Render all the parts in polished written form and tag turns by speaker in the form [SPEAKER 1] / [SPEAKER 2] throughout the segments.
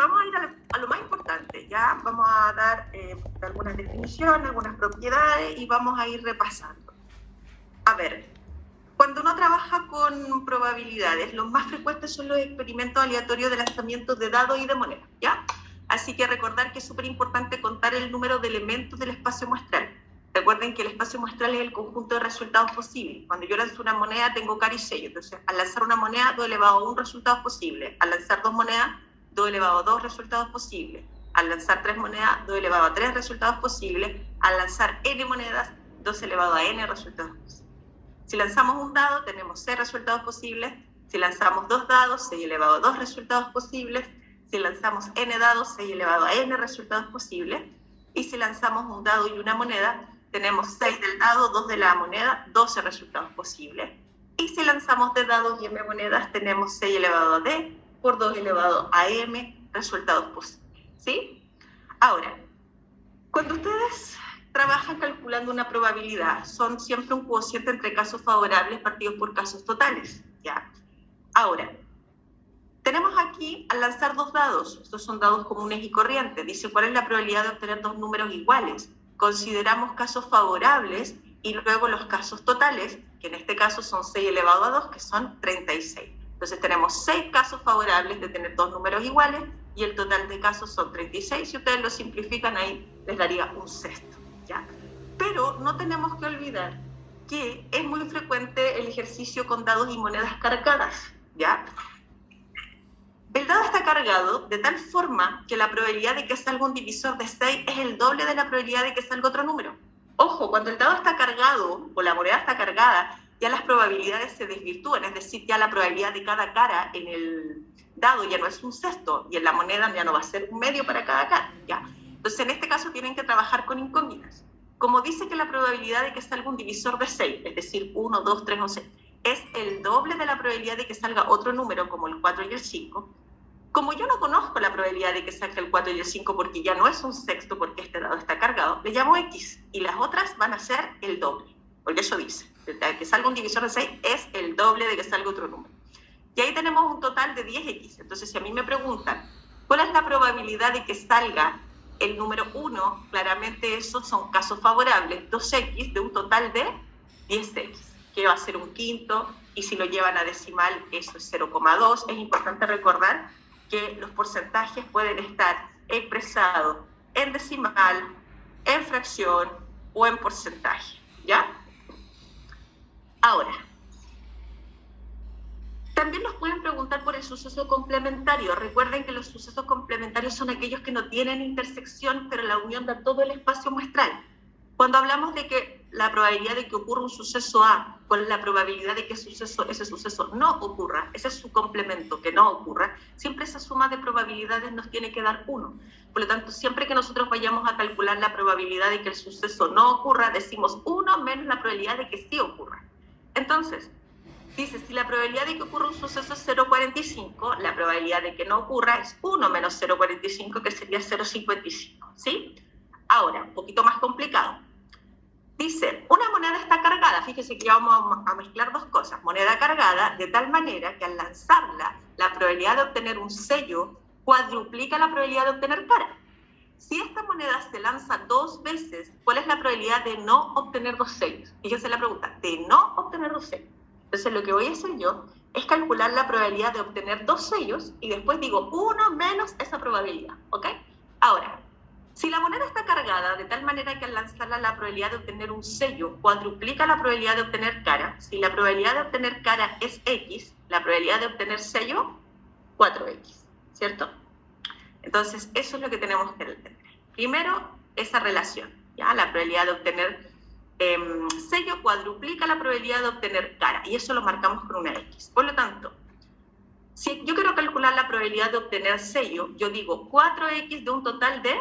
[SPEAKER 1] vamos a ir a lo más importante, ya vamos a dar algunas definiciones, algunas propiedades y vamos a ir repasando. A ver, cuando uno trabaja con probabilidades, los más frecuentes son los experimentos aleatorios de lanzamiento de dados y de monedas, ¿ya? Así que recordar que es súper importante contar el número de elementos del espacio muestral. Recuerden que el espacio muestral es el conjunto de resultados posibles. Cuando yo lanzo una moneda tengo cara y sello. Entonces, al lanzar una moneda, 2 elevado a 1 resultados posibles. Al lanzar 2 monedas, 2 elevado a 2 resultados posibles. Al lanzar 3 monedas, 2 elevado a 3 resultados posibles. Al lanzar n monedas, 2 elevado a n resultados posibles. Si lanzamos un dado, tenemos 6 resultados posibles. Si lanzamos 2 dados, 6 elevado a 2 resultados posibles. Si lanzamos n dados, 6 elevado a n resultados posibles. Y si lanzamos un dado y una moneda, tenemos 6 del dado, 2 de la moneda, 12 resultados posibles. Y si lanzamos de dados y m monedas, tenemos 6 elevado a d por 2 elevado a m resultados posibles. ¿Sí? Ahora, cuando ustedes trabajan calculando una probabilidad, son siempre un cociente entre casos favorables partidos por casos totales. ¿Ya? Ahora, tenemos aquí, al lanzar 2 dados, estos son dados comunes y corrientes, dice cuál es la probabilidad de obtener 2 números iguales. Consideramos casos favorables y luego los casos totales, que en este caso son 6 elevado a 2, que son 36. Entonces tenemos 6 casos favorables de tener 2 números iguales y el total de casos son 36. Si ustedes lo simplifican ahí, les daría un sexto, ¿ya? Pero no tenemos que olvidar que es muy frecuente el ejercicio con dados y monedas cargadas, ¿ya? El dado está cargado de tal forma que la probabilidad de que salga un divisor de 6 es el doble de la probabilidad de que salga otro número. Ojo, cuando el dado está cargado o la moneda está cargada, ya las probabilidades se desvirtúan, es decir, ya la probabilidad de cada cara en el dado ya no es un sexto y en la moneda ya no va a ser un medio para cada cara, ¿ya? Entonces, en este caso tienen que trabajar con incógnitas. Como dice que la probabilidad de que salga un divisor de 6, es decir, 1, 2, 3 o 6, es el doble de la probabilidad de que salga otro número como el 4 y el 5, como yo no conozco la probabilidad de que salga el 4 y el 5 porque ya no es un sexto porque este dado está cargado, le llamo X y las otras van a ser el doble, porque eso dice, que salga un divisor de 6 es el doble de que salga otro número. Y ahí tenemos un total de 10X, entonces si a mí me preguntan, ¿cuál es la probabilidad de que salga el número 1? Claramente esos son casos favorables, 2X de un total de 10X, que va a ser un quinto, y si lo llevan a decimal eso es 0,2. Es importante recordar que los porcentajes pueden estar expresados en decimal, en fracción o en porcentaje, ¿ya? Ahora, también nos pueden preguntar por el suceso complementario. Recuerden que los sucesos complementarios son aquellos que no tienen intersección, pero la unión da todo el espacio muestral. Cuando hablamos de que la probabilidad de que ocurra un suceso A con la probabilidad de que ese suceso no ocurra, ese es su complemento, que no ocurra, siempre esa suma de probabilidades nos tiene que dar 1. Por lo tanto, siempre que nosotros vayamos a calcular la probabilidad de que el suceso no ocurra, decimos 1 menos la probabilidad de que sí ocurra. Entonces, dice, si la probabilidad de que ocurra un suceso es 0,45, la probabilidad de que no ocurra es 1 menos 0,45, que sería 0,55, ¿sí? Ahora, un poquito más complicado. Dice, una moneda está cargada, fíjese que ya vamos a mezclar dos cosas, moneda cargada de tal manera que al lanzarla, la probabilidad de obtener un sello cuadruplica la probabilidad de obtener cara. Si esta moneda se lanza 2 veces, ¿cuál es la probabilidad de no obtener 2 sellos? Fíjese la pregunta, de no obtener 2 sellos. Entonces lo que voy a hacer yo es calcular la probabilidad de obtener 2 sellos y después digo 1 menos esa probabilidad, ¿ok? Ahora, si la moneda está cargada de tal manera que al lanzarla la probabilidad de obtener un sello cuadruplica la probabilidad de obtener cara, si la probabilidad de obtener cara es X, la probabilidad de obtener sello, 4X, ¿cierto? Entonces, eso es lo que tenemos que entender. Primero, esa relación, ¿ya? La probabilidad de obtener sello cuadruplica la probabilidad de obtener cara, y eso lo marcamos con una X. Por lo tanto, si yo quiero calcular la probabilidad de obtener sello, yo digo 4X de un total de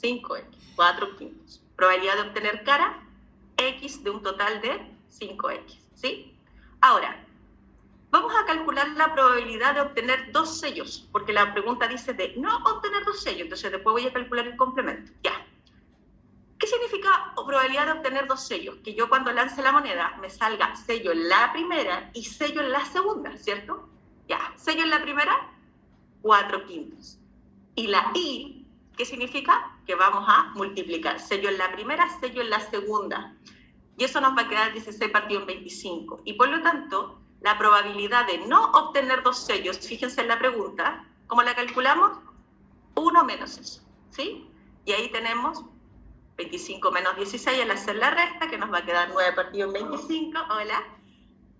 [SPEAKER 1] 5X, 4 quintos. Probabilidad de obtener cara, X de un total de 5X, ¿sí? Ahora, vamos a calcular la probabilidad de obtener 2 sellos, porque la pregunta dice de no obtener 2 sellos, entonces después voy a calcular el complemento, ya. ¿Qué significa probabilidad de obtener 2 sellos? Que yo cuando lance la moneda me salga sello en la primera y sello en la segunda, ¿cierto? Ya, sello en la primera, 4 quintos. Y la I, ¿qué significa? Que vamos a multiplicar. Sello en la primera, sello en la segunda. Y eso nos va a quedar 16 partido en 25. Y por lo tanto, la probabilidad de no obtener 2 sellos, fíjense en la pregunta, ¿cómo la calculamos? 1 menos eso, ¿sí? Y ahí tenemos 25 menos 16 al hacer la resta, que nos va a quedar 9 partido en 25, hola.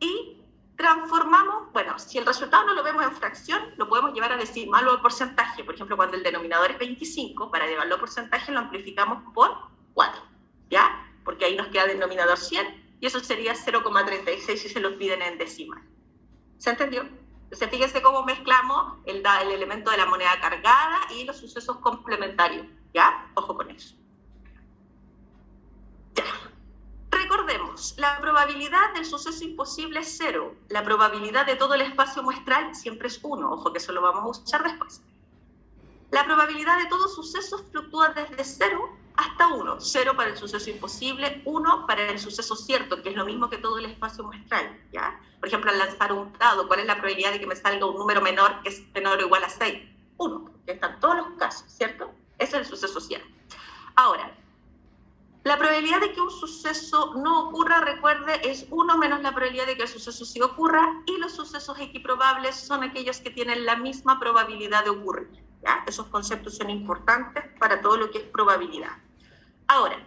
[SPEAKER 1] Y transformamos, bueno, si el resultado no lo vemos en fracción, lo podemos llevar a decimal o a porcentaje. Por ejemplo, cuando el denominador es 25, para llevarlo a porcentaje lo amplificamos por 4, ¿ya? Porque ahí nos queda denominador 100, y eso sería 0,36 si se lo piden en decimal. ¿Se entendió? Entonces, fíjense cómo mezclamos el elemento de la moneda cargada y los sucesos complementarios, ¿ya? Ojo con eso. Ya. Recordemos, la probabilidad del suceso imposible es 0. La probabilidad de todo el espacio muestral siempre es 1. Ojo que eso lo vamos a usar después. La probabilidad de todo suceso fluctúa desde 0 hasta 1. 0 para el suceso imposible, 1 para el suceso cierto, que es lo mismo que todo el espacio muestral, ¿ya? Por ejemplo, al lanzar un dado, ¿cuál es la probabilidad de que me salga un número menor que es menor o igual a 6? 1, que está en todos los casos, ¿cierto? Ese es el suceso cierto. Ahora, la probabilidad de que un suceso no ocurra, recuerde, es 1 menos la probabilidad de que el suceso sí ocurra, y los sucesos equiprobables son aquellos que tienen la misma probabilidad de ocurrir, ¿ya? Esos conceptos son importantes para todo lo que es probabilidad. Ahora,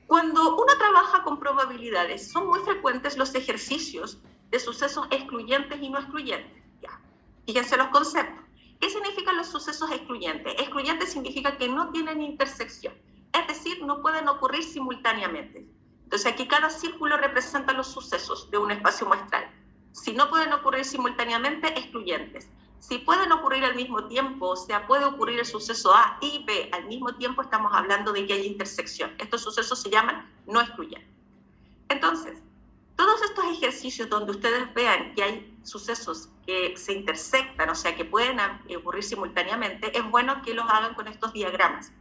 [SPEAKER 1] cuando uno trabaja con probabilidades, son muy frecuentes los ejercicios de sucesos excluyentes y no excluyentes, ¿ya? Fíjense los conceptos. ¿Qué significan los sucesos excluyentes? Excluyentes significa que no tienen intersección. Es decir, no pueden ocurrir simultáneamente. Entonces aquí cada círculo representa los sucesos de un espacio muestral. Si no pueden ocurrir simultáneamente, excluyentes. Si pueden ocurrir al mismo tiempo, o sea, puede ocurrir el suceso A y B al mismo tiempo, estamos hablando de que hay intersección. Estos sucesos se llaman no excluyentes. Entonces, todos estos ejercicios donde ustedes vean que hay sucesos que se intersectan, o sea, que pueden ocurrir simultáneamente, es bueno que los hagan con estos diagramas.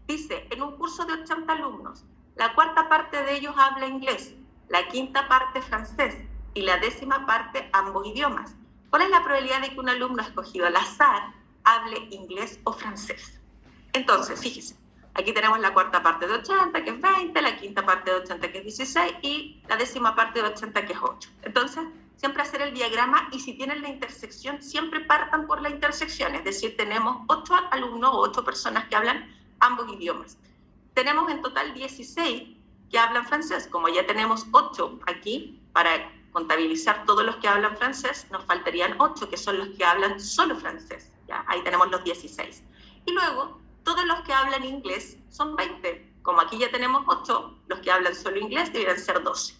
[SPEAKER 1] Dice, en un curso de 80 alumnos, la cuarta parte de ellos habla inglés, la quinta parte francés y la décima parte ambos idiomas. ¿Cuál es la probabilidad de que un alumno escogido al azar hable inglés o francés? Entonces, fíjense, aquí tenemos la cuarta parte de 80, que es 20, la quinta parte de 80, que es 16, y la décima parte de 80, que es 8. Entonces, siempre hacer el diagrama, y si tienen la intersección, siempre partan por la intersección, es decir, tenemos 8 alumnos o 8 personas que hablan ambos idiomas. Tenemos en total 16 que hablan francés. Como ya tenemos 8 aquí, para contabilizar todos los que hablan francés, nos faltarían 8, que son los que hablan solo francés, ¿ya? Ahí tenemos los 16. Y luego, todos los que hablan inglés son 20. Como aquí ya tenemos 8, los que hablan solo inglés deberían ser 12.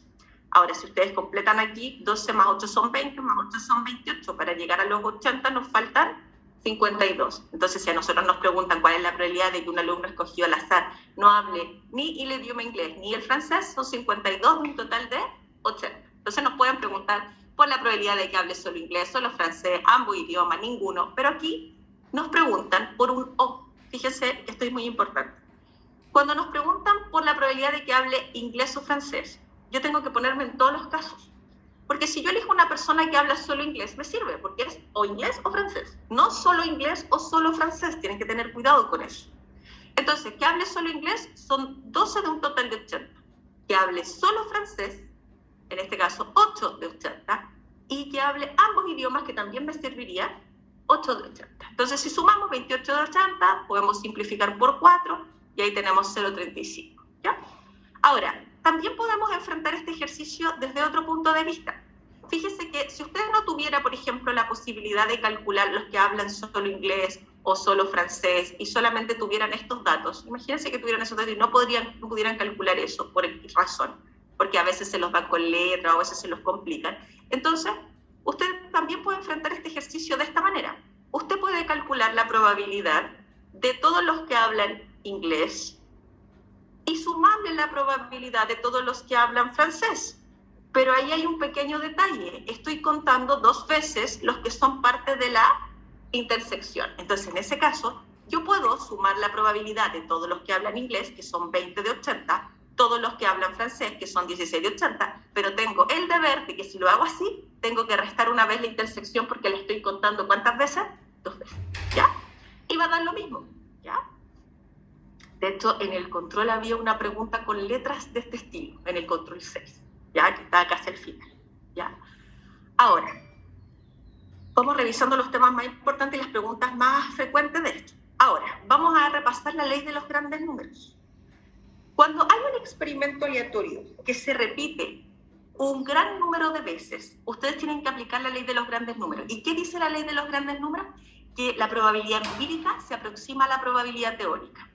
[SPEAKER 1] Ahora, si ustedes completan aquí, 12 más 8 son 20, más 8 son 28. Para llegar a los 80 nos faltan 52. Entonces, si a nosotros nos preguntan cuál es la probabilidad de que un alumno escogido al azar no hable ni el idioma inglés ni el francés, son 52 de un total de 80. Entonces nos pueden preguntar por la probabilidad de que hable solo inglés, solo francés, ambos idiomas, ninguno. Pero aquí nos preguntan por un O. Fíjense, esto es muy importante. Cuando nos preguntan por la probabilidad de que hable inglés o francés, yo tengo que ponerme en todos los casos. Porque si yo elijo una persona que habla solo inglés, me sirve, porque es o inglés o francés. No solo inglés o solo francés, tienen que tener cuidado con eso. Entonces, que hable solo inglés son 12 de un total de 80. Que hable solo francés, en este caso 8 de 80, y que hable ambos idiomas, que también me serviría, 8 de 80. Entonces, si sumamos 28 de 80, podemos simplificar por 4, y ahí tenemos 0,35, ¿ya? Ahora, también podemos enfrentar este ejercicio desde otro punto de vista. Fíjese que si usted no tuviera, por ejemplo, la posibilidad de calcular los que hablan solo inglés o solo francés y solamente tuvieran estos datos, imagínense que tuvieran esos datos y no pudieran calcular eso por X razón, porque a veces se los van con letra o a veces se los complican. Entonces, usted también puede enfrentar este ejercicio de esta manera. Usted puede calcular la probabilidad de todos los que hablan inglés y sumarle la probabilidad de todos los que hablan francés. Pero ahí hay un pequeño detalle. Estoy contando 2 veces los que son parte de la intersección. Entonces, en ese caso, yo puedo sumar la probabilidad de todos los que hablan inglés, que son 20 de 80, todos los que hablan francés, que son 16 de 80, pero tengo el deber de que si lo hago así, tengo que restar una vez la intersección porque le estoy contando ¿cuántas veces? 2 veces, ¿ya? Y va a dan lo mismo, ¿ya? De hecho, en el control había una pregunta con letras de este estilo, en el control 6, ¿ya? Que está casi al final, ¿ya? Ahora, vamos revisando los temas más importantes y las preguntas más frecuentes de esto. Ahora, vamos a repasar la ley de los grandes números. Cuando hay un experimento aleatorio que se repite un gran número de veces, ustedes tienen que aplicar la ley de los grandes números. ¿Y qué dice la ley de los grandes números? Que la probabilidad empírica se aproxima a la probabilidad teórica.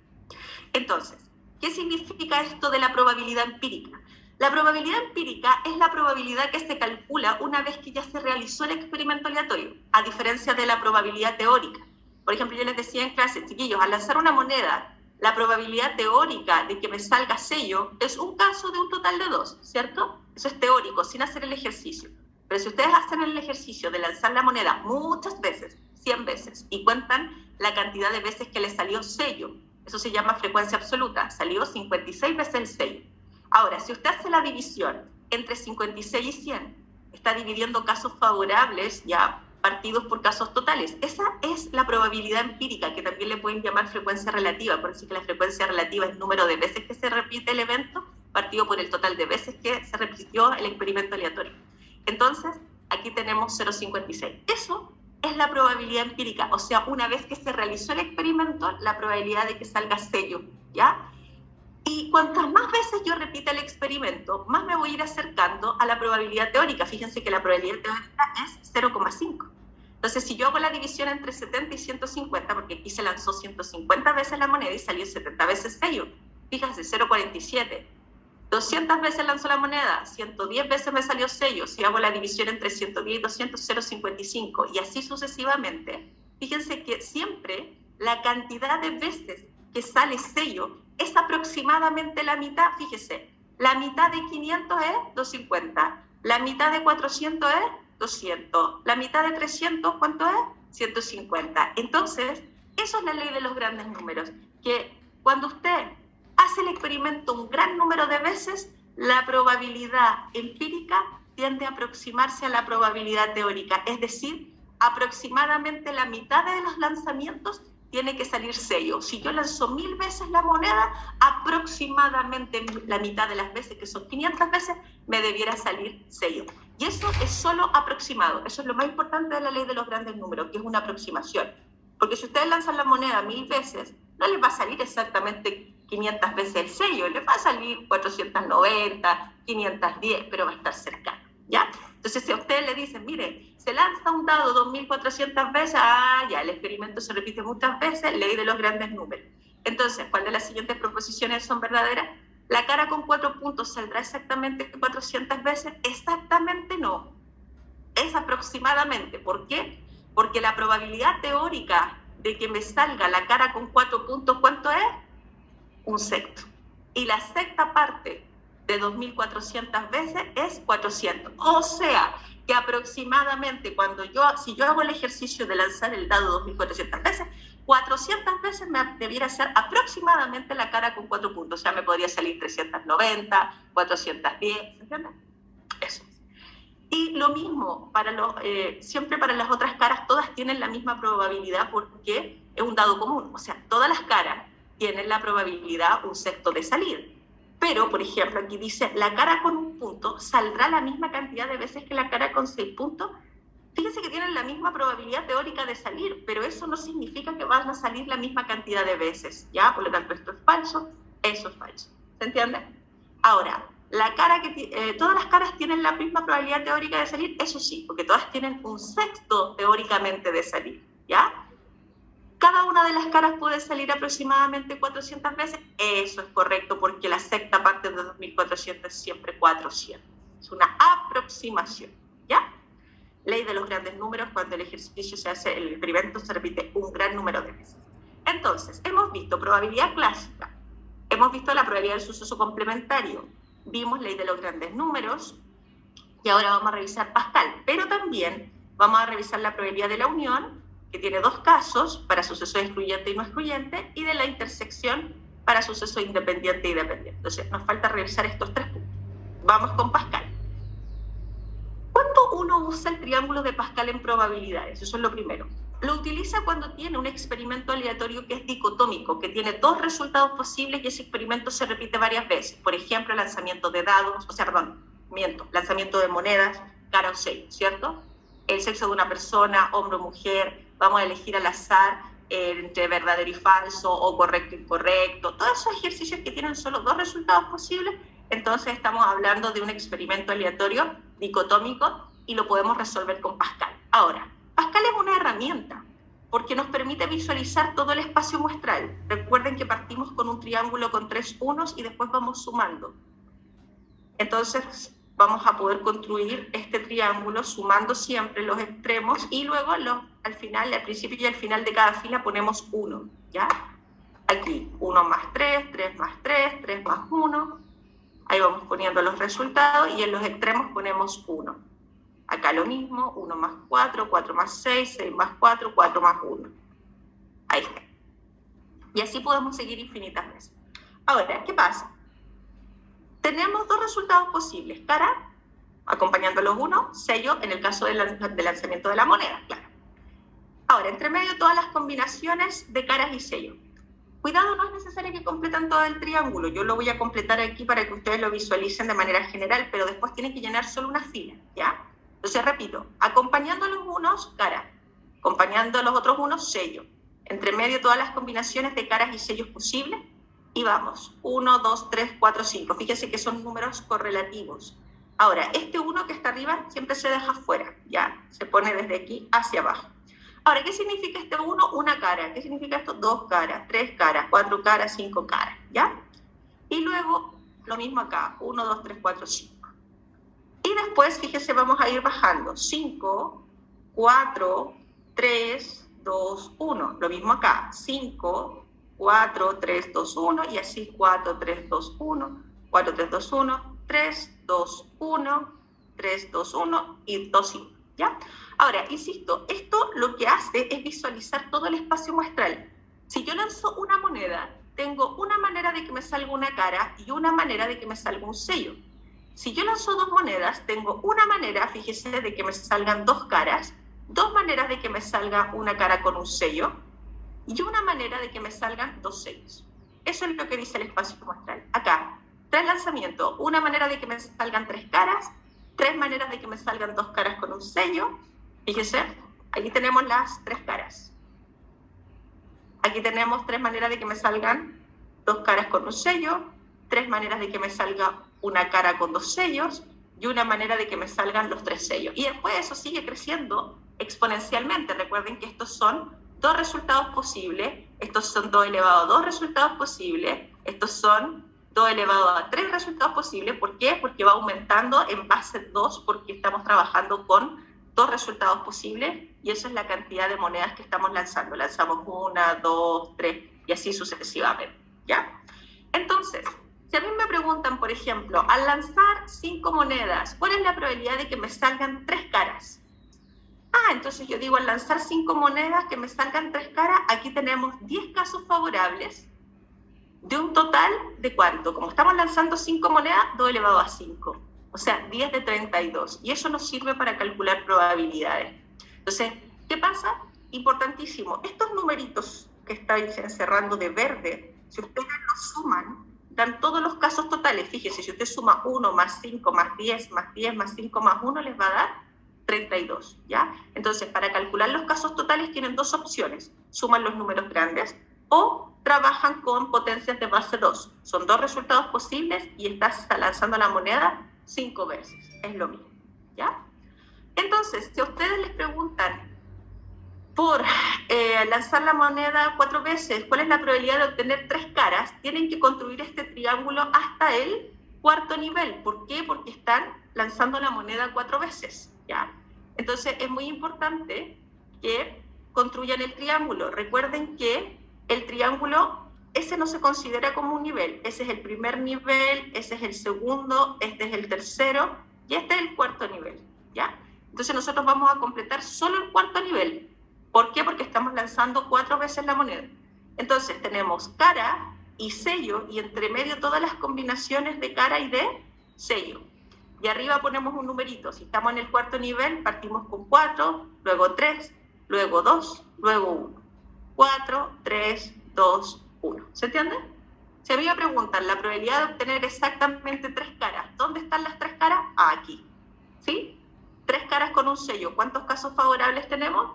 [SPEAKER 1] Entonces, ¿qué significa esto de la probabilidad empírica? La probabilidad empírica es la probabilidad que se calcula una vez que ya se realizó el experimento aleatorio, a diferencia de la probabilidad teórica. Por ejemplo, yo les decía en clase, chiquillos, al lanzar una moneda, la probabilidad teórica de que me salga sello es un caso de un total de 2, ¿cierto? Eso es teórico, sin hacer el ejercicio. Pero si ustedes hacen el ejercicio de lanzar la moneda muchas veces, 100 veces, y cuentan la cantidad de veces que le salió sello, eso se llama frecuencia absoluta, salió 56 veces el sello. Ahora, si usted hace la división entre 56 y 100, está dividiendo casos favorables ya partidos por casos totales. Esa es la probabilidad empírica, que también le pueden llamar frecuencia relativa, por decir que la frecuencia relativa es el número de veces que se repite el evento, partido por el total de veces que se repitió el experimento aleatorio. Entonces, aquí tenemos 0,56. Eso es la probabilidad empírica, o sea, una vez que se realizó el experimento, la probabilidad de que salga sello, ¿ya? Y cuantas más veces yo repita el experimento, más me voy a ir acercando a la probabilidad teórica. Fíjense que la probabilidad teórica es 0,5. Entonces, si yo hago la división entre 70 y 150, porque aquí se lanzó 150 veces la moneda y salió 70 veces sello, fíjense, 0,47. 200 veces lanzó la moneda, 110 veces me salió sello. Si hago la división entre 110 y 200, 0,55. Y así sucesivamente. Fíjense que siempre la cantidad de veces que sale sello es aproximadamente la mitad. Fíjese, la mitad de 500 es 250, la mitad de 400 es 200, la mitad de 300, ¿cuánto es? 150. Entonces, eso es la ley de los grandes números, que cuando usted hace el experimento un gran número de veces, la probabilidad empírica tiende a aproximarse a la probabilidad teórica, es decir, aproximadamente la mitad de los lanzamientos tiene que salir sello. Si yo lanzo 1000 veces la moneda, aproximadamente la mitad de las veces, que son 500 veces, me debiera salir sello. Y eso es solo aproximado. Eso es lo más importante de la ley de los grandes números, que es una aproximación. Porque si ustedes lanzan la moneda 1000 veces, no les va a salir exactamente 500 veces el sello, les va a salir 490, 510, pero va a estar cercano, ¿ya? Entonces, si a ustedes le dicen, mire, se lanza un dado 2400 veces, ya, el experimento se repite muchas veces, ley de los grandes números. Entonces, ¿cuál de las siguientes proposiciones son verdaderas? ¿La cara con 4 puntos saldrá exactamente 400 veces? Exactamente no. Es aproximadamente. ¿Por qué? Porque la probabilidad teórica de que me salga la cara con 4 puntos, ¿cuánto es? Un sexto. Y la sexta parte de 2400 veces es 400. O sea, que aproximadamente si yo hago el ejercicio de lanzar el dado 2400 veces, 400 veces me debiera ser aproximadamente la cara con 4 puntos. O sea, me podría salir 390, 410, ¿entiendes? Eso. Y lo mismo, siempre para las otras caras, todas tienen la misma probabilidad porque es un dado común. O sea, todas las caras tienen la probabilidad un sexto de salir. Pero, por ejemplo, aquí dice, la cara con un punto saldrá la misma cantidad de veces que la cara con 6 puntos. Fíjense que tienen la misma probabilidad teórica de salir, pero eso no significa que van a salir la misma cantidad de veces, ¿ya? Por lo tanto, esto es falso, eso es falso. ¿Se entiende? Ahora, todas las caras tienen la misma probabilidad teórica de salir, eso sí, porque todas tienen un sexto teóricamente de salir, ¿ya? Cada una de las caras puede salir aproximadamente 400 veces. Eso es correcto, porque la sexta parte de 2400 es siempre 400. Es una aproximación, ¿ya? Ley de los grandes números, cuando el ejercicio se hace, el experimento se repite un gran número de veces. Entonces, hemos visto probabilidad clásica, hemos visto la probabilidad del suceso complementario, vimos ley de los grandes números, y ahora vamos a revisar Pascal. Pero también vamos a revisar la probabilidad de la unión, que tiene 2 casos, para suceso excluyente y no excluyente, y de la intersección para suceso independiente y dependiente. Entonces, nos falta revisar estos 3 puntos. Vamos con Pascal. ¿Cuándo uno usa el triángulo de Pascal en probabilidades? Eso es lo primero. Lo utiliza cuando tiene un experimento aleatorio que es dicotómico, que tiene dos resultados posibles y ese experimento se repite varias veces. Por ejemplo, lanzamiento de dados, lanzamiento de monedas, cara o sello, ¿cierto? El sexo de una persona, hombre o mujer, vamos a elegir al azar entre verdadero y falso o correcto y incorrecto. Todos esos ejercicios que tienen solo dos resultados posibles, entonces estamos hablando de un experimento aleatorio dicotómico y lo podemos resolver con Pascal. Ahora, Pascal es una herramienta porque nos permite visualizar todo el espacio muestral. Recuerden que partimos con un triángulo con 3 unos y después vamos sumando. Entonces vamos a poder construir este triángulo sumando siempre los extremos y luego al principio y al final de cada fila ponemos 1, ¿ya? Aquí 1 más 3, 3 más 3, 3 más 1. Ahí vamos poniendo los resultados y en los extremos ponemos 1. Acá lo mismo, 1 más 4, 4 más 6, 6 más 4, 4 más 1. Ahí está. Y así podemos seguir infinitas veces. Ahora, ¿qué pasa? Tenemos dos resultados posibles. Cara, acompañando los 1, sello en el caso del lanzamiento de la moneda, claro. Ahora, entre medio todas las combinaciones de caras y sello. Cuidado, no es necesario que completen todo el triángulo. Yo lo voy a completar aquí para que ustedes lo visualicen de manera general, pero después tienen que llenar solo una fila, ¿ya? Entonces, repito, acompañando a los unos, cara. Acompañando a los otros unos, sello. Entre medio todas las combinaciones de caras y sellos posibles. Y vamos, 1, 2, 3, 4, 5. Fíjense que son números correlativos. Ahora, este 1 que está arriba siempre se deja fuera, ¿ya? Se pone desde aquí hacia abajo. Ahora, ¿qué significa este 1? Una cara. ¿Qué significa esto? 2 caras, 3 caras, 4 caras, 5 caras, ¿ya? Y luego, lo mismo acá, 1, 2, 3, 4, 5. Y después, fíjense, vamos a ir bajando. 5, 4, 3, 2, 1. Lo mismo acá. 5, 4, 3, 2, 1. Y así 4, 3, 2, 1. 4, 3, 2, 1. 3, 2, 1. 3, 2, 1. Y 2, 5. ¿Ya? Ahora, insisto, esto lo que hace es visualizar todo el espacio muestral. Si yo lanzo una moneda, tengo una manera de que me salga una cara y una manera de que me salga un sello. Si yo lanzo dos monedas, tengo una manera, fíjese, de que me salgan dos caras, dos maneras de que me salga una cara con un sello y una manera de que me salgan dos sellos. Eso es lo que dice el espacio muestral. Acá, tres lanzamientos, una manera de que me salgan tres caras, tres maneras de que me salgan dos caras con un sello. Fíjese, aquí tenemos las tres caras. Aquí tenemos tres maneras de que me salgan dos caras con un sello, tres maneras de que me salga una cara con dos sellos y una manera de que me salgan los tres sellos. Y después eso sigue creciendo exponencialmente. Recuerden que estos son dos resultados posibles, estos son 2 elevado a 2 resultados posibles, estos son 2 elevado a 3 resultados posibles. ¿Por qué? Porque va aumentando en base 2 porque estamos trabajando con dos resultados posibles y esa es la cantidad de monedas que estamos lanzando. Lanzamos 1, 2, 3 y así sucesivamente, ¿ya? Entonces, si a mí me preguntan, por ejemplo, al lanzar 5 monedas, ¿cuál es la probabilidad de que me salgan 3 caras? Entonces yo digo, al lanzar 5 monedas que me salgan 3 caras, aquí tenemos 10 casos favorables de un total de ¿cuánto? Como estamos lanzando 5 monedas, 2 elevado a 5. O sea, 10 de 32. Y eso nos sirve para calcular probabilidades. Entonces, ¿qué pasa? Importantísimo. Estos numeritos que estáis encerrando de verde, si ustedes los suman, dan todos los casos totales. Fíjense, si usted suma 1 más 5 más 10 más 10 más 5 más 1, les va a dar 32, ¿ya? Entonces, para calcular los casos totales tienen dos opciones. Suman los números grandes o trabajan con potencias de base 2. Son dos resultados posibles y estás lanzando la moneda 5 veces. Es lo mismo, ¿ya? Entonces, si a ustedes les preguntan por lanzar la moneda 4 veces, ¿cuál es la probabilidad de obtener 3 caras? Tienen que construir este triángulo hasta el cuarto nivel. ¿Por qué? Porque están lanzando la moneda 4 veces, ¿ya? Entonces, es muy importante que construyan el triángulo. Recuerden que el triángulo, ese no se considera como un nivel. Ese es el primer nivel, ese es el segundo, este es el tercero y este es el cuarto nivel, ¿ya? Entonces, nosotros vamos a completar solo el cuarto nivel. ¿Por qué? Porque estamos lanzando 4 veces la moneda. Entonces, tenemos cara y sello y entre medio todas las combinaciones de cara y de sello. Y arriba ponemos un numerito. Si estamos en el cuarto nivel, partimos con 4, luego 3, luego 2, luego 1. 4, 3, 2, 1. ¿Se entiende? Si a mí me preguntan la probabilidad de obtener exactamente 3 caras, ¿dónde están las 3 caras? Aquí. ¿Sí? 3 caras con un sello. ¿Cuántos casos favorables tenemos?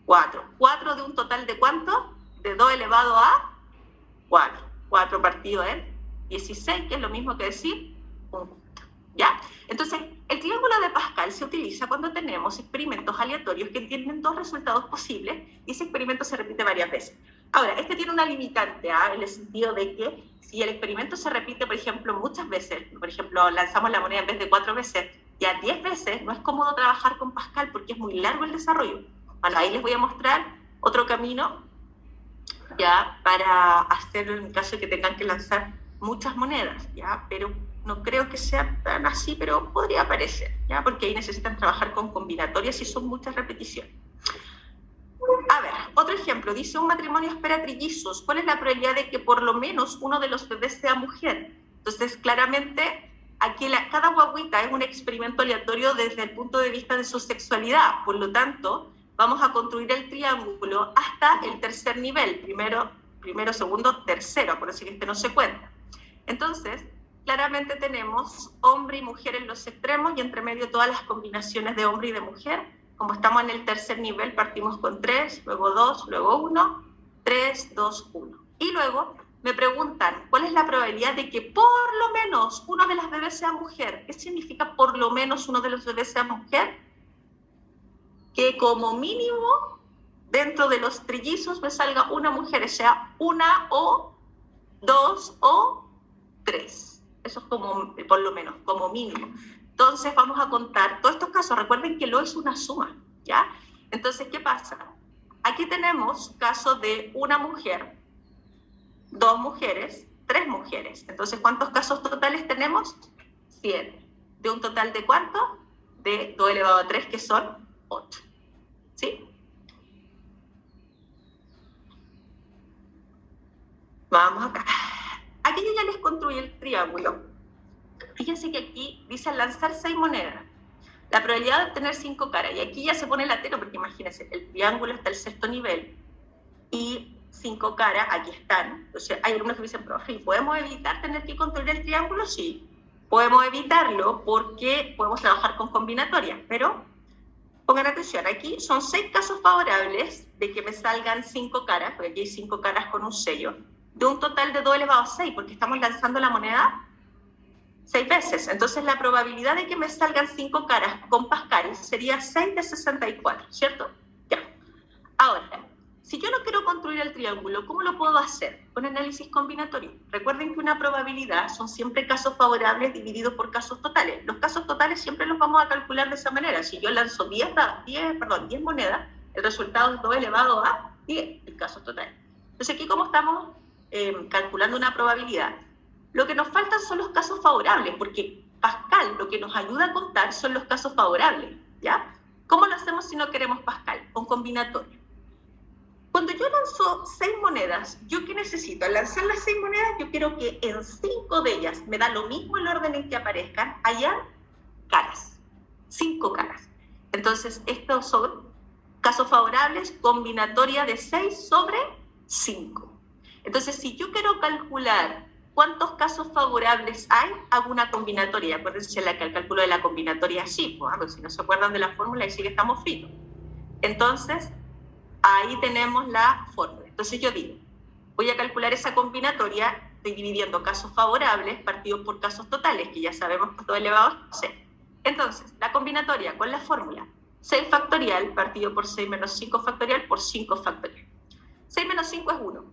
[SPEAKER 1] 4. 4 de un total de ¿cuánto? De 2 elevado a 4. 4 partido en 16, que es lo mismo que decir un punto. ¿Ya? Entonces, el triángulo de Pascal se utiliza cuando tenemos experimentos aleatorios que tienen dos resultados posibles y ese experimento se repite varias veces. Ahora, este tiene una limitante, en el sentido de que si el experimento se repite, por ejemplo, muchas veces, por ejemplo, lanzamos la moneda en vez de 4 veces, ya 10 veces, no es cómodo trabajar con Pascal porque es muy largo el desarrollo. Bueno, ahí les voy a mostrar otro camino ya para hacerlo en caso de que tengan que lanzar muchas monedas, ya, pero no creo que sea tan así, pero podría parecer, ya, porque ahí necesitan trabajar con combinatorias y son muchas repeticiones. A ver, otro ejemplo, dice un matrimonio espera trillizos, ¿cuál es la probabilidad de que por lo menos uno de los bebés sea mujer? Entonces, claramente, aquí cada guaguita es un experimento aleatorio desde el punto de vista de su sexualidad, por lo tanto, vamos a construir el triángulo hasta el tercer nivel, primero, segundo, tercero, por decir que este no se cuenta. Entonces, claramente tenemos hombre y mujer en los extremos y entre medio todas las combinaciones de hombre y de mujer. Como estamos en el tercer nivel, partimos con 3, luego 2, luego 1, 3, 2, 1. Y luego me preguntan, ¿cuál es la probabilidad de que por lo menos uno de las bebés sea mujer? ¿Qué significa por lo menos uno de los bebés sea mujer? Que como mínimo, dentro de los trillizos me salga una mujer, o sea, una o 2 o 3. Eso es como, por lo menos, como mínimo. Entonces vamos a contar todos estos casos. Recuerden que lo es una suma, ¿ya? Entonces, ¿qué pasa? Aquí tenemos casos de una mujer, 2 mujeres, 3 mujeres. Entonces, ¿cuántos casos totales tenemos? 7. ¿De un total de cuánto? De 2 elevado a 3, que son 8. ¿Sí? Vamos acá. Aquí yo ya les construí el triángulo. Fíjense que aquí dice lanzar 6 monedas. La probabilidad de obtener 5 caras. Y aquí ya se pone latero, porque imagínense, el triángulo está al sexto nivel y 5 caras aquí están. Entonces hay algunos que dicen, profe, ¿podemos evitar tener que construir el triángulo? Sí. Podemos evitarlo porque podemos trabajar con combinatorias, pero pongan atención, aquí son 6 casos favorables de que me salgan 5 caras, porque aquí hay 5 caras con un sello, de un total de 2 elevado a 6, porque estamos lanzando la moneda 6 veces. Entonces la probabilidad de que me salgan 5 caras con Pascal sería 6 de 64, ¿cierto? Ya. Ahora, si yo no quiero construir el triángulo, ¿cómo lo puedo hacer? Con análisis combinatorio. Recuerden que una probabilidad son siempre casos favorables divididos por casos totales. Los casos totales siempre los vamos a calcular de esa manera. Si yo lanzo 10 monedas, el resultado es 2 elevado a 10, el caso total. Entonces aquí como estamos calculando una probabilidad, lo que nos faltan son los casos favorables, porque Pascal lo que nos ayuda a contar son los casos favorables, ¿ya? ¿Cómo lo hacemos si no queremos Pascal? Con combinatorio. Cuando yo lanzo 6 monedas, ¿yo qué necesito? Al lanzar las 6 monedas, yo quiero que en 5 de ellas, me da lo mismo el orden en que aparezcan, haya caras, 5 caras. Entonces, estos son casos favorables, combinatoria de 6 sobre 5. Entonces, si yo quiero calcular cuántos casos favorables hay, hago una combinatoria. Acuérdense que el cálculo de la combinatoria es así, pues, si no se acuerdan de la fórmula, ahí sí que estamos fritos. Entonces, ahí tenemos la fórmula. Entonces yo digo, voy a calcular esa combinatoria dividiendo casos favorables partidos por casos totales, que ya sabemos que todo elevado a 6. Entonces, la combinatoria con la fórmula 6 factorial partido por 6 menos 5 factorial por 5 factorial. 6 menos 5 es 1.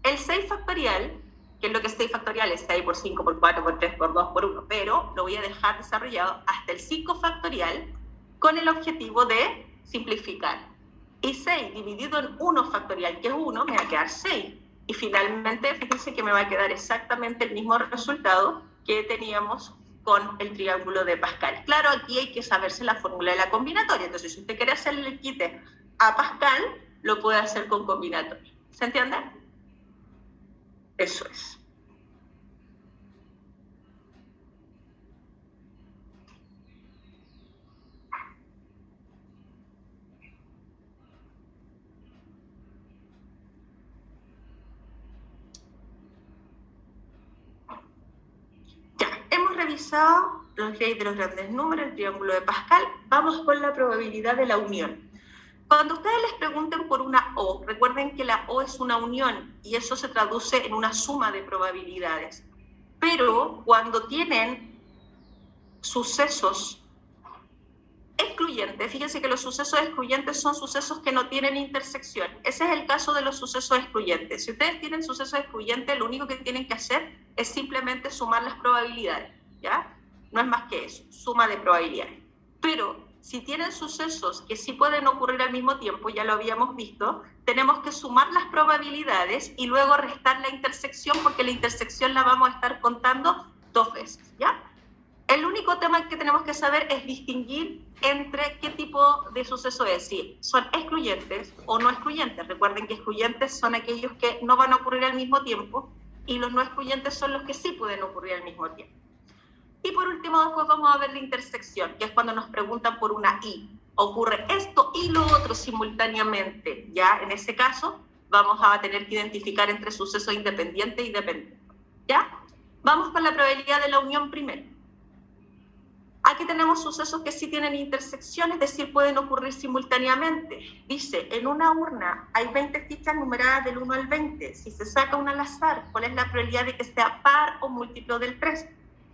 [SPEAKER 1] El 6 factorial, que es lo que es 6 factorial, es 6 por 5 por 4 por 3 por 2 por 1, pero lo voy a dejar desarrollado hasta el 5 factorial con el objetivo de simplificar. Y 6 dividido en 1 factorial, que es 1, me va a quedar 6. Y finalmente, fíjense que me va a quedar exactamente el mismo resultado que teníamos con el triángulo de Pascal. Claro, aquí hay que saberse la fórmula de la combinatoria. Entonces, si usted quiere hacerle el quite a Pascal, lo puede hacer con combinatoria. ¿Se entiende? Eso es. visualizado las leyes de los grandes números, el triángulo de Pascal. Vamos con la probabilidad de la unión. Cuando ustedes les pregunten por una O, recuerden que la O es una unión y eso se traduce en una suma de probabilidades. Pero cuando tienen sucesos excluyentes, fíjense que los sucesos excluyentes son sucesos que no tienen intersección. Ese es el caso de los sucesos excluyentes. Si ustedes tienen sucesos excluyentes, lo único que tienen que hacer es simplemente sumar las probabilidades, ¿ya? No es más que eso, suma de probabilidades. Pero si tienen sucesos que sí pueden ocurrir al mismo tiempo, ya lo habíamos visto, tenemos que sumar las probabilidades y luego restar la intersección, porque la intersección la vamos a estar contando 2 veces, ¿ya? El único tema que tenemos que saber es distinguir entre qué tipo de suceso es, si son excluyentes o no excluyentes. Recuerden que excluyentes son aquellos que no van a ocurrir al mismo tiempo y los no excluyentes son los que sí pueden ocurrir al mismo tiempo. Y por último, después vamos a ver la intersección, que es cuando nos preguntan por una I. Ocurre esto y lo otro simultáneamente. Ya en ese caso vamos a tener que identificar entre sucesos independientes y dependientes. ¿Ya? Vamos con la probabilidad de la unión primero. Aquí tenemos sucesos que sí tienen intersección, es decir, pueden ocurrir simultáneamente. Dice, en una urna hay 20 fichas numeradas del 1 al 20. Si se saca una al azar, ¿cuál es la probabilidad de que sea par o múltiplo del 3?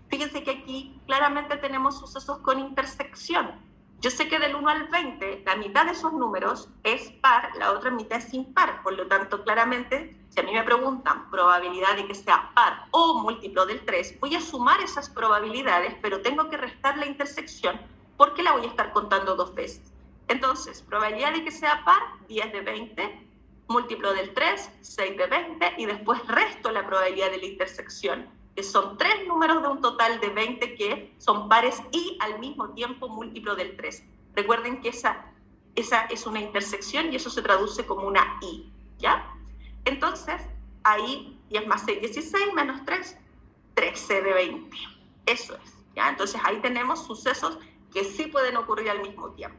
[SPEAKER 1] Fíjense que aquí claramente tenemos sucesos con intersección. Yo sé que del 1 al 20, la mitad de esos números es par, la otra mitad es impar. Por lo tanto, claramente, si a mí me preguntan probabilidad de que sea par o múltiplo del 3, voy a sumar esas probabilidades, pero tengo que restar la intersección porque la voy a estar contando 2 veces. Entonces, probabilidad de que sea par, 10 de 20, múltiplo del 3, 6 de 20, y después resto la probabilidad de la intersección, que son 3 números de un total de 20 que son pares y al mismo tiempo múltiplo del 3. Recuerden que esa es una intersección y eso se traduce como una I, ¿ya? Entonces, ahí 10 más 6, 16, menos 3, 13 de 20. Eso es, ¿ya? Entonces, ahí tenemos sucesos que sí pueden ocurrir al mismo tiempo.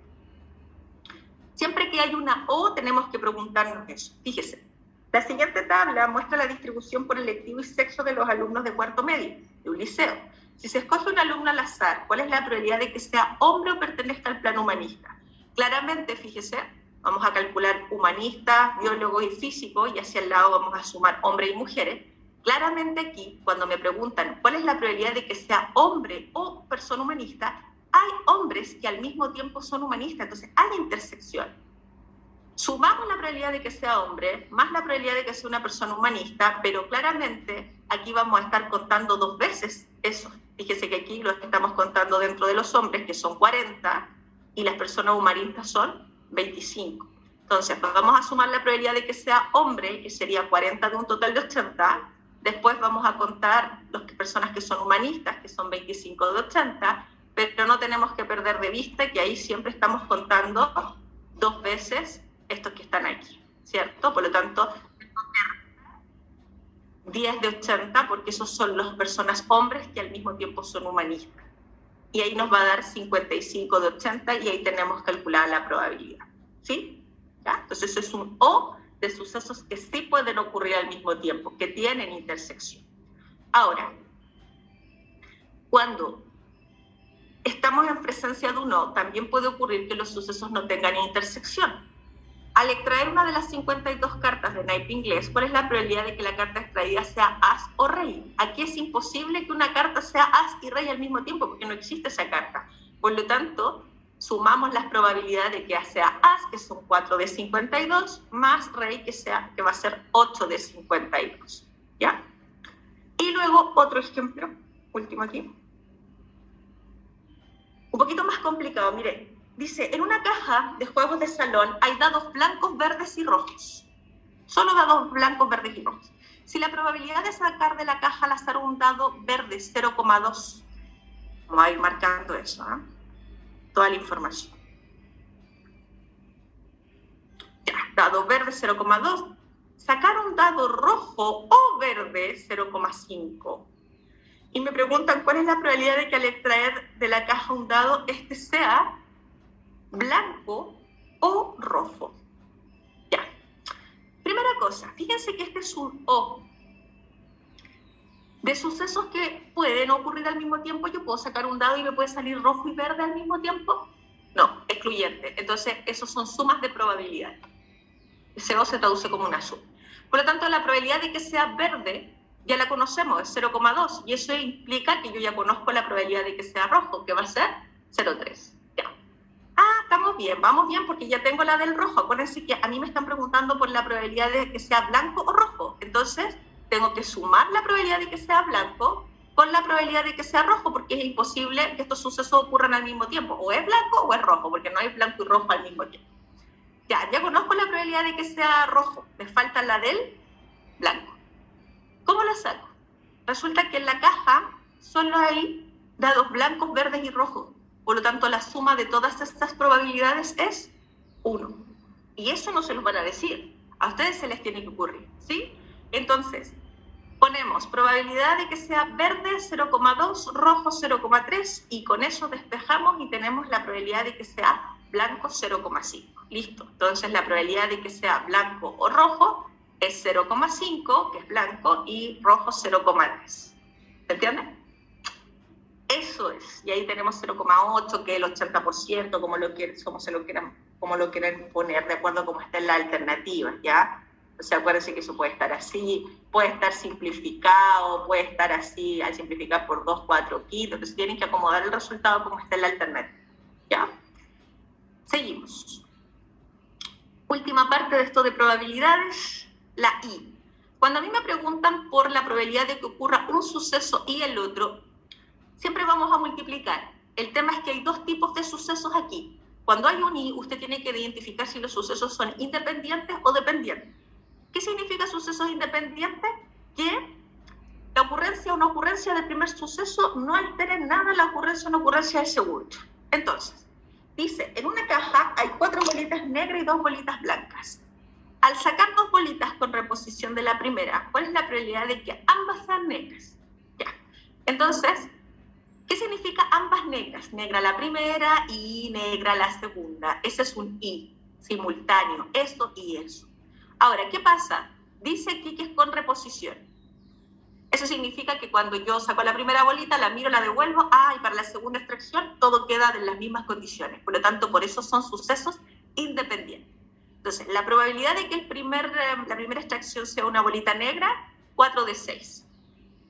[SPEAKER 1] Siempre que hay una O, tenemos que preguntarnos eso. Fíjese. La siguiente tabla muestra la distribución por electivo y sexo de los alumnos de cuarto medio, de un liceo. Si se escoge un alumno al azar, ¿cuál es la probabilidad de que sea hombre o pertenezca al plano humanista? Claramente, fíjese, vamos a calcular humanistas, biólogos y físicos, y hacia el lado vamos a sumar hombres y mujeres. Claramente aquí, cuando me preguntan cuál es la probabilidad de que sea hombre o persona humanista, hay hombres que al mismo tiempo son humanistas, entonces hay intersección. Sumamos la probabilidad de que sea hombre, más la probabilidad de que sea una persona humanista, pero claramente aquí vamos a estar contando 2 veces eso. Fíjese que aquí lo estamos contando dentro de los hombres, que son 40, y las personas humanistas son 25. Entonces, vamos a sumar la probabilidad de que sea hombre, que sería 40 de un total de 80. Después vamos a contar las personas que son humanistas, que son 25 de 80, pero no tenemos que perder de vista que ahí siempre estamos contando 2 veces estos que están aquí, ¿cierto? Por lo tanto, 10 de 80, porque esos son las personas hombres que al mismo tiempo son humanistas. Y ahí nos va a dar 55 de 80 y ahí tenemos calculada la probabilidad, ¿sí? ¿Ya? Entonces eso es un O de sucesos que sí pueden ocurrir al mismo tiempo, que tienen intersección. Ahora, cuando estamos en presencia de un O, también puede ocurrir que los sucesos no tengan intersección. Al extraer una de las 52 cartas de naipe inglés, ¿cuál es la probabilidad de que la carta extraída sea as o rey? Aquí es imposible que una carta sea as y rey al mismo tiempo, porque no existe esa carta. Por lo tanto, sumamos las probabilidades de que sea as, que son 4 de 52, más rey, que va a ser 8 de 52. ¿Ya? Y luego otro ejemplo, último aquí. Un poquito más complicado, mire. Dice, en una caja de juegos de salón hay dados blancos, verdes y rojos. Solo dados blancos, verdes y rojos. Si la probabilidad de sacar de la caja al azar un dado verde 0,2, vamos a ir marcando eso, ¿eh? Toda la información. Ya, dado verde 0,2. Sacar un dado rojo o verde 0,5. Y me preguntan cuál es la probabilidad de que al extraer de la caja un dado, este sea blanco o rojo. Ya. Primera cosa, fíjense que este es un O. De sucesos que pueden ocurrir al mismo tiempo, yo puedo sacar un dado y me puede salir rojo y verde al mismo tiempo. No, excluyente. Entonces, esos son sumas de probabilidad. CO se traduce como una suma. Por lo tanto, la probabilidad de que sea verde ya la conocemos, es 0,2. Y eso implica que yo ya conozco la probabilidad de que sea rojo, que va a ser 0,3. Ya. Estamos bien, vamos bien porque ya tengo la del rojo. Acuérdense que a mí me están preguntando por la probabilidad de que sea blanco o rojo. Entonces, tengo que sumar la probabilidad de que sea blanco con la probabilidad de que sea rojo, porque es imposible que estos sucesos ocurran al mismo tiempo. O es blanco o es rojo, porque no hay blanco y rojo al mismo tiempo. Ya conozco la probabilidad de que sea rojo. Me falta la del blanco. ¿Cómo la saco? Resulta que en la caja solo hay dados blancos, verdes y rojos. Por lo tanto, la suma de todas estas probabilidades es 1. Y eso no se los van a decir. A ustedes se les tiene que ocurrir, ¿sí? Entonces, ponemos probabilidad de que sea verde 0,2, rojo 0,3 y con eso despejamos y tenemos la probabilidad de que sea blanco 0,5. Listo. Entonces, la probabilidad de que sea blanco o rojo es 0,5, que es blanco, y rojo 0,3. ¿Se entiende? Eso es. Y ahí tenemos 0,8, que es el 80%, como lo quieran poner, de acuerdo a cómo está en la alternativa, ¿ya? O sea, acuérdense que eso puede estar así, puede estar simplificado, puede estar así, al simplificar por 2, 4, 15. Entonces tienen que acomodar el resultado como está en la alternativa, ¿ya? Seguimos. Última parte de esto de probabilidades, la I. Cuando a mí me preguntan por la probabilidad de que ocurra un suceso y el otro, siempre vamos a multiplicar. El tema es que hay dos tipos de sucesos aquí. Cuando hay un I, usted tiene que identificar si los sucesos son independientes o dependientes. ¿Qué significa sucesos independientes? Que la ocurrencia o no ocurrencia del primer suceso no altera en nada la ocurrencia o no ocurrencia del segundo. Entonces, dice, en una caja hay 4 bolitas negras y 2 bolitas blancas. Al sacar 2 bolitas con reposición de la primera, ¿cuál es la probabilidad de que ambas sean negras? Ya. Entonces, ¿qué significa ambas negras? Negra la primera y negra la segunda. Ese es un I, simultáneo, esto y eso. Ahora, ¿qué pasa? Dice aquí que es con reposición. Eso significa que cuando yo saco la primera bolita, la miro, la devuelvo, y para la segunda extracción todo queda en las mismas condiciones. Por lo tanto, por eso son sucesos independientes. Entonces, la probabilidad de que la primera extracción sea una bolita negra, 4 de 6.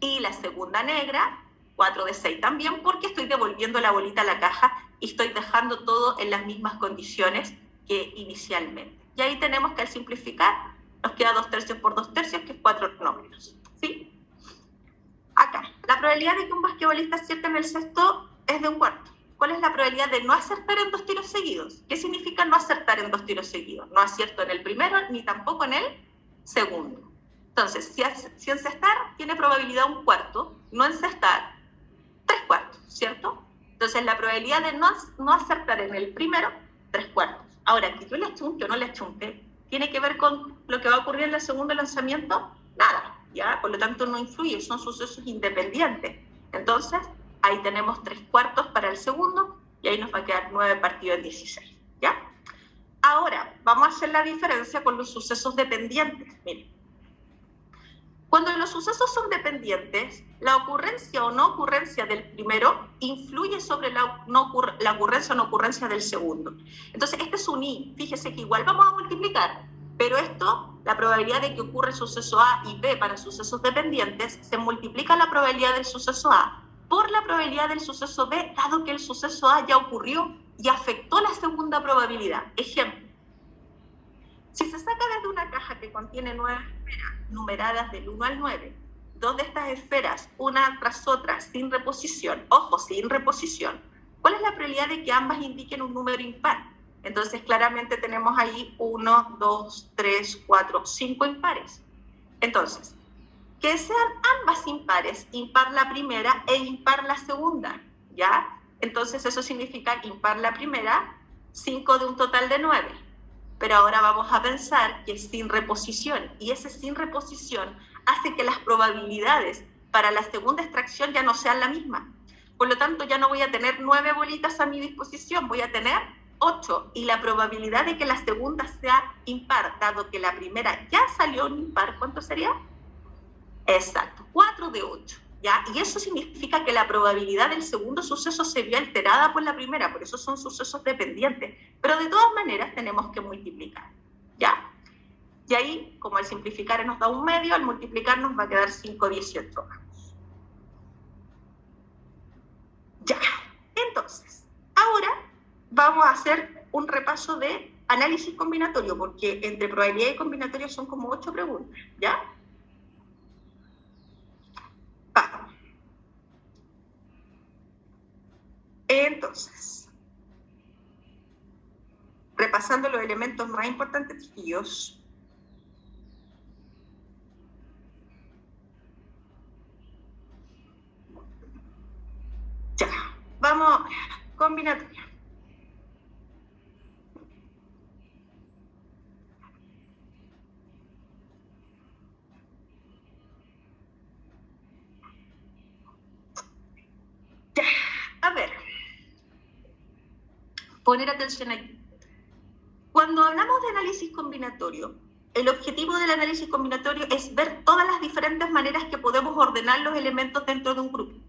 [SPEAKER 1] Y la segunda negra, 4 de 6 también, porque estoy devolviendo la bolita a la caja y estoy dejando todo en las mismas condiciones que inicialmente. Y ahí tenemos que al simplificar, nos queda 2 tercios por 2 tercios, que es 4 números, ¿sí? Acá, la probabilidad de que un basquetbolista acierte en el cesto es de 1/4. ¿Cuál es la probabilidad de no acertar en 2 tiros seguidos? ¿Qué significa no acertar en 2 tiros seguidos? No acierto en el primero ni tampoco en el segundo. Entonces, si encestar tiene probabilidad 1/4, no encestar 3/4, ¿cierto? Entonces, la probabilidad de no acertar en el primero, 3/4. Ahora, que yo le achunte o no le achunte, ¿tiene que ver con lo que va a ocurrir en el segundo lanzamiento? Nada, ¿ya? Por lo tanto, no influye, son sucesos independientes. Entonces, ahí tenemos 3/4 para el segundo y ahí nos va a quedar 9 partido en 16, ¿ya? Ahora, vamos a hacer la diferencia con los sucesos dependientes. Miren, cuando los sucesos son dependientes, la ocurrencia o no ocurrencia del primero influye sobre la ocurrencia o no ocurrencia del segundo. Entonces, este es un I. Fíjese que igual vamos a multiplicar, pero esto, la probabilidad de que ocurra el suceso A y B para sucesos dependientes, se multiplica la probabilidad del suceso A por la probabilidad del suceso B, dado que el suceso A ya ocurrió y afectó la segunda probabilidad. Ejemplo, si se saca desde una caja que contiene 9 esferas numeradas del 1 al 9, 2 de estas esferas, una tras otra, sin reposición, ojo, sin reposición, ¿cuál es la probabilidad de que ambas indiquen un número impar? Entonces, claramente tenemos ahí 1, 2, 3, 4, 5 impares. Entonces, que sean ambas impares, impar la primera e impar la segunda, ¿ya? Entonces, eso significa impar la primera, 5 de un total de 9. Pero ahora vamos a pensar que es sin reposición, y ese sin reposición hace que las probabilidades para la segunda extracción ya no sean la misma. Por lo tanto, ya no voy a tener 9 bolitas a mi disposición, voy a tener 8, y la probabilidad de que la segunda sea impar, dado que la primera ya salió un impar, ¿cuánto sería? Exacto, 4 de 8, ¿ya? Y eso significa que la probabilidad del segundo suceso se vio alterada por la primera, por eso son sucesos dependientes. Pero de todas maneras tenemos que multiplicar, ¿ya? Y ahí, como al simplificar nos da 1 medio, al multiplicar nos va a quedar 5/18. Ya, entonces, ahora vamos a hacer un repaso de análisis combinatorio, porque entre probabilidad y combinatorio son como 8 preguntas, ¿ya? Vamos. Entonces, repasando los elementos más importantes, chiquillos. Ya, vamos, combinatoria. Ya, a ver. Poner atención aquí. Cuando hablamos de análisis combinatorio, el objetivo del análisis combinatorio es ver todas las diferentes maneras que podemos ordenar los elementos dentro de un grupo.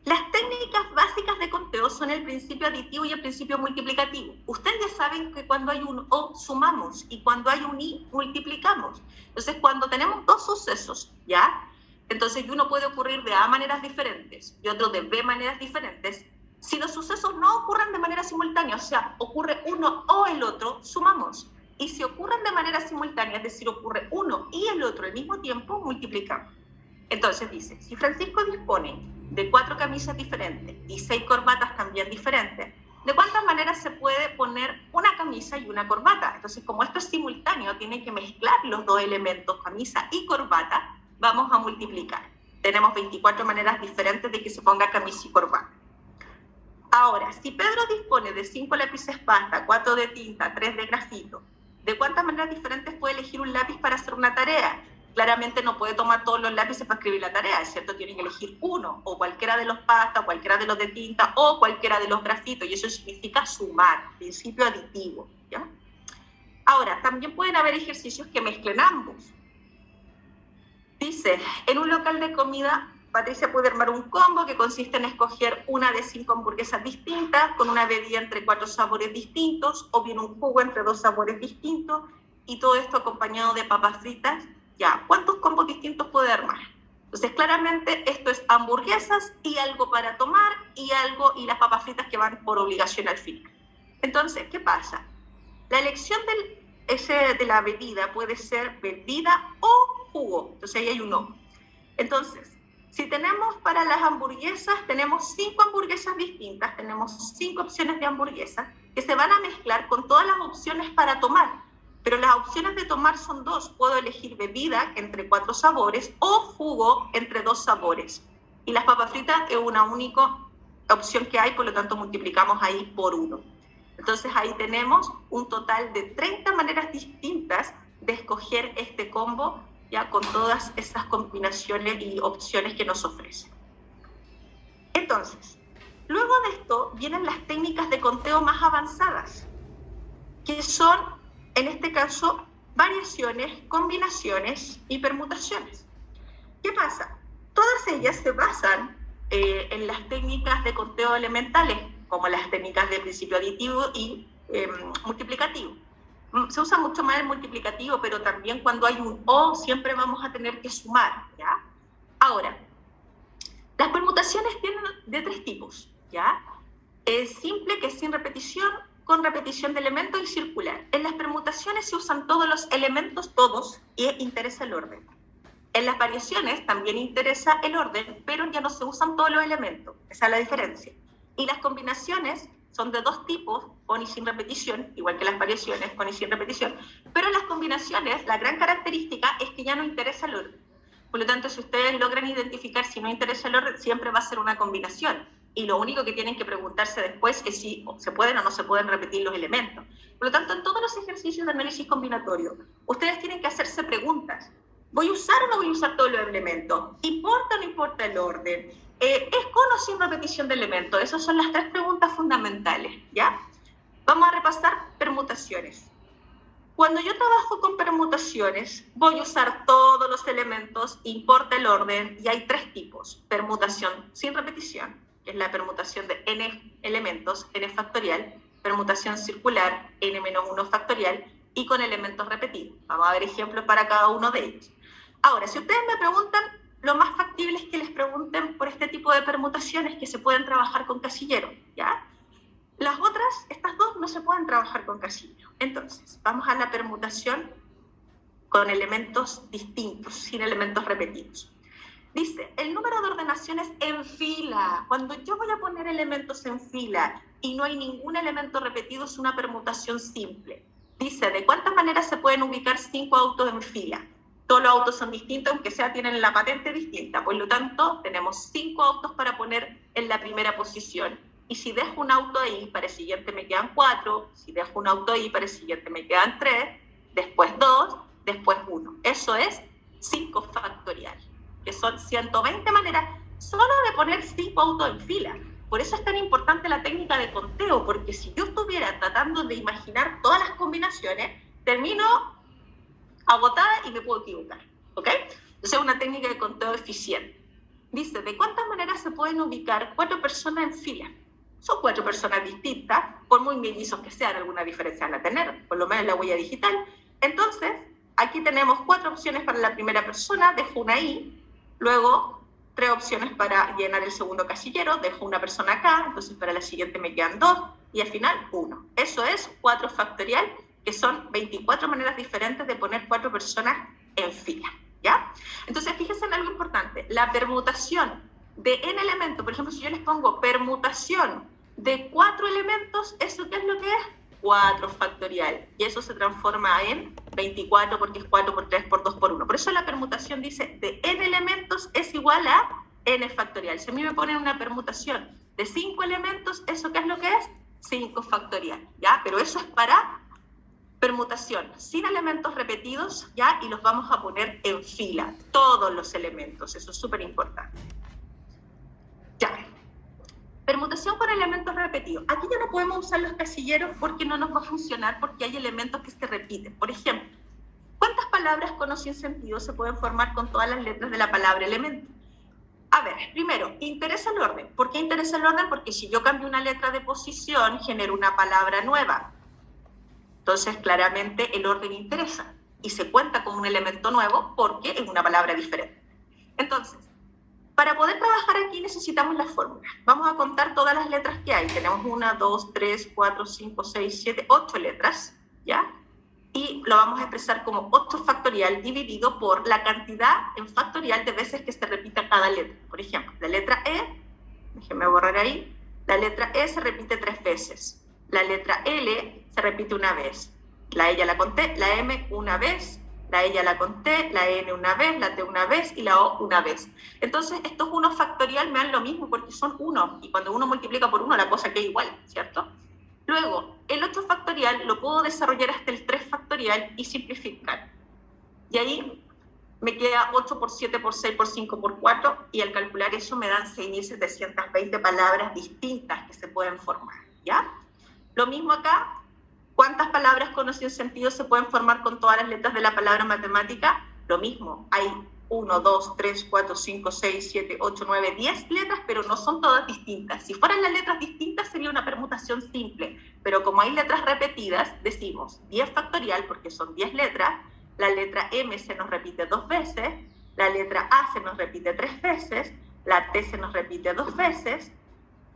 [SPEAKER 1] Las técnicas básicas de conteo son el principio aditivo y el principio multiplicativo. Ustedes ya saben que cuando hay un O sumamos y cuando hay un I multiplicamos. Entonces, cuando tenemos dos sucesos, ¿ya? Entonces, uno puede ocurrir de A maneras diferentes y otro de B maneras diferentes. Si los sucesos no ocurren de manera simultánea, o sea, ocurre uno o el otro, sumamos. Y si ocurren de manera simultánea, es decir, ocurre uno y el otro al mismo tiempo, multiplicamos. Entonces dice, si Francisco dispone de 4 camisas diferentes y 6 corbatas también diferentes, ¿de cuántas maneras se puede poner una camisa y una corbata? Entonces, como esto es simultáneo, tienen que mezclar los dos elementos, camisa y corbata, vamos a multiplicar. Tenemos 24 maneras diferentes de que se ponga camisa y corbata. Ahora, si Pedro dispone de 5 lápices pasta, 4 de tinta, 3 de grafito, ¿de cuántas maneras diferentes puede elegir un lápiz para hacer una tarea? Claramente no puede tomar todos los lápices para escribir la tarea, ¿es cierto? Tiene que elegir uno, o cualquiera de los pasta, cualquiera de los de tinta, o cualquiera de los grafitos, y eso significa sumar, principio aditivo, ¿ya? Ahora, también pueden haber ejercicios que mezclen ambos. Dice, en un local de comida, Patricia puede armar un combo que consiste en escoger una de 5 hamburguesas distintas, con una bebida entre 4 sabores distintos, o bien un jugo entre 2 sabores distintos, y todo esto acompañado de papas fritas. Ya, ¿cuántos combos distintos puede armar? Entonces, claramente, esto es hamburguesas y algo para tomar y las papas fritas que van por obligación al final. Entonces, ¿qué pasa? La elección de la bebida puede ser bebida o jugo. Entonces, ahí hay un no. Entonces, si tenemos para las hamburguesas, tenemos 5 hamburguesas distintas, tenemos 5 opciones de hamburguesas que se van a mezclar con todas las opciones para tomar. Pero las opciones de tomar son 2. Puedo elegir bebida entre 4 sabores o jugo entre 2 sabores. Y las papas fritas es una única opción que hay, por lo tanto multiplicamos ahí por 1. Entonces ahí tenemos un total de 30 maneras distintas de escoger este combo, ya con todas esas combinaciones y opciones que nos ofrecen. Entonces, luego de esto vienen las técnicas de conteo más avanzadas, que son, en este caso, variaciones, combinaciones y permutaciones. ¿Qué pasa? Todas ellas se basan en las técnicas de conteo elementales, como las técnicas de principio aditivo y multiplicativo. Se usa mucho más el multiplicativo, pero también cuando hay un O siempre vamos a tener que sumar, ¿ya? Ahora, las permutaciones tienen de 3 tipos, ¿ya? Simple, que es sin repetición, con repetición de elementos, y circular. En las permutaciones se usan todos los elementos, todos, y interesa el orden. En las variaciones también interesa el orden, pero ya no se usan todos los elementos. Esa es la diferencia. Y las combinaciones son de 2 tipos, con y sin repetición, igual que las variaciones, con y sin repetición. Pero en las combinaciones, la gran característica es que ya no interesa el orden. Por lo tanto, si ustedes logran identificar si no interesa el orden, siempre va a ser una combinación. Y lo único que tienen que preguntarse después es si se pueden o no se pueden repetir los elementos. Por lo tanto, en todos los ejercicios de análisis combinatorio, ustedes tienen que hacerse preguntas. ¿Voy a usar o no voy a usar todos los elementos? ¿Importa o no importa el orden? ¿Es con o sin repetición de elementos? Esas son las 3 preguntas fundamentales, ¿ya? Vamos a repasar permutaciones. Cuando yo trabajo con permutaciones, voy a usar todos los elementos, importa el orden, y hay tres tipos. Permutación sin repetición, que es la permutación de n elementos, n factorial, permutación circular, n-1 factorial, y con elementos repetidos. Vamos a ver ejemplos para cada uno de ellos. Ahora, si ustedes me preguntan, lo más factible es que les pregunten por este tipo de permutaciones que se pueden trabajar con casillero, ¿ya? Las otras, estas dos, no se pueden trabajar con casillero. Entonces, vamos a la permutación con elementos distintos, sin elementos repetidos. Dice, el número de ordenaciones en fila. Cuando yo voy a poner elementos en fila y no hay ningún elemento repetido, es una permutación simple. Dice, ¿de cuántas maneras se pueden ubicar 5 autos en fila? Todos los autos son distintos, aunque sea tienen la patente distinta. Por lo tanto, tenemos 5 autos para poner en la primera posición. Y si dejo un auto ahí, para el siguiente me quedan 4. Si dejo un auto ahí, para el siguiente me quedan 3. Después 2, después 1. Eso es 5 factorial, que son 120 maneras solo de poner 5 autos en fila. Por eso es tan importante la técnica de conteo, porque si yo estuviera tratando de imaginar todas las combinaciones, termino agotada y me puedo equivocar, ¿ok? Entonces es una técnica de conteo eficiente. Dice, ¿de cuántas maneras se pueden ubicar 4 personas en fila? Son 4 personas distintas, por muy mellizos que sean, alguna diferencia van a tener, por lo menos en la huella digital. Entonces, aquí tenemos 4 opciones para la primera persona, dejo una ahí, luego 3 opciones para llenar el segundo casillero, dejo una persona acá, entonces para la siguiente me quedan 2, y al final 1. Eso es 4 factorial, que son 24 maneras diferentes de poner 4 personas en fila, ¿ya? Entonces, fíjense en algo importante, la permutación de n elementos, por ejemplo, si yo les pongo permutación de 4 elementos, ¿eso qué es lo que es? 4 factorial, y eso se transforma en 24 porque es 4 por 3 por 2 por 1. Por eso la permutación dice de n elementos es igual a n factorial. Si a mí me ponen una permutación de 5 elementos, ¿eso qué es lo que es? 5 factorial, ¿ya? Pero eso es para permutación sin elementos repetidos, ¿ya? Y los vamos a poner en fila, todos los elementos, eso es súper importante. Ya. Permutación con elementos repetidos. Aquí ya no podemos usar los casilleros porque no nos va a funcionar, porque hay elementos que se repiten. Por ejemplo, ¿cuántas palabras con o sin sentido se pueden formar con todas las letras de la palabra elemento? A ver, primero, interesa el orden. ¿Por qué interesa el orden? Porque si yo cambio una letra de posición, genero una palabra nueva. Entonces, claramente, el orden interesa. Y se cuenta como un elemento nuevo porque es una palabra diferente. Entonces, para poder trabajar aquí necesitamos las fórmulas. Vamos a contar todas las letras que hay. Tenemos 1, 2, 3, 4, 5, 6, 7, 8 letras, ¿ya? Y lo vamos a expresar como 8 factorial dividido por la cantidad en factorial de veces que se repita cada letra. Por ejemplo, la letra E, déjenme borrar ahí, la letra E se repite 3 veces. La letra L se repite una vez. La E ya la conté, la M una vez, la E ya la conté, la N una vez, la T una vez y la O una vez. Entonces, estos 1 factorial me dan lo mismo porque son 1. Y cuando uno multiplica por 1, la cosa queda igual, ¿cierto? Luego, el 8 factorial lo puedo desarrollar hasta el 3 factorial y simplificar. Y ahí me queda 8 por 7 por 6 por 5 por 4 y al calcular eso me dan 6.720 palabras distintas que se pueden formar, ¿ya? Lo mismo acá. ¿Cuántas palabras con o sin sentido se pueden formar con todas las letras de la palabra matemática? Lo mismo, hay 1, 2, 3, 4, 5, 6, 7, 8, 9, 10 letras, pero no son todas distintas. Si fueran las letras distintas sería una permutación simple, pero como hay letras repetidas, decimos 10 factorial porque son 10 letras, la letra M se nos repite 2 veces, la letra A se nos repite 3 veces, la T se nos repite 2 veces,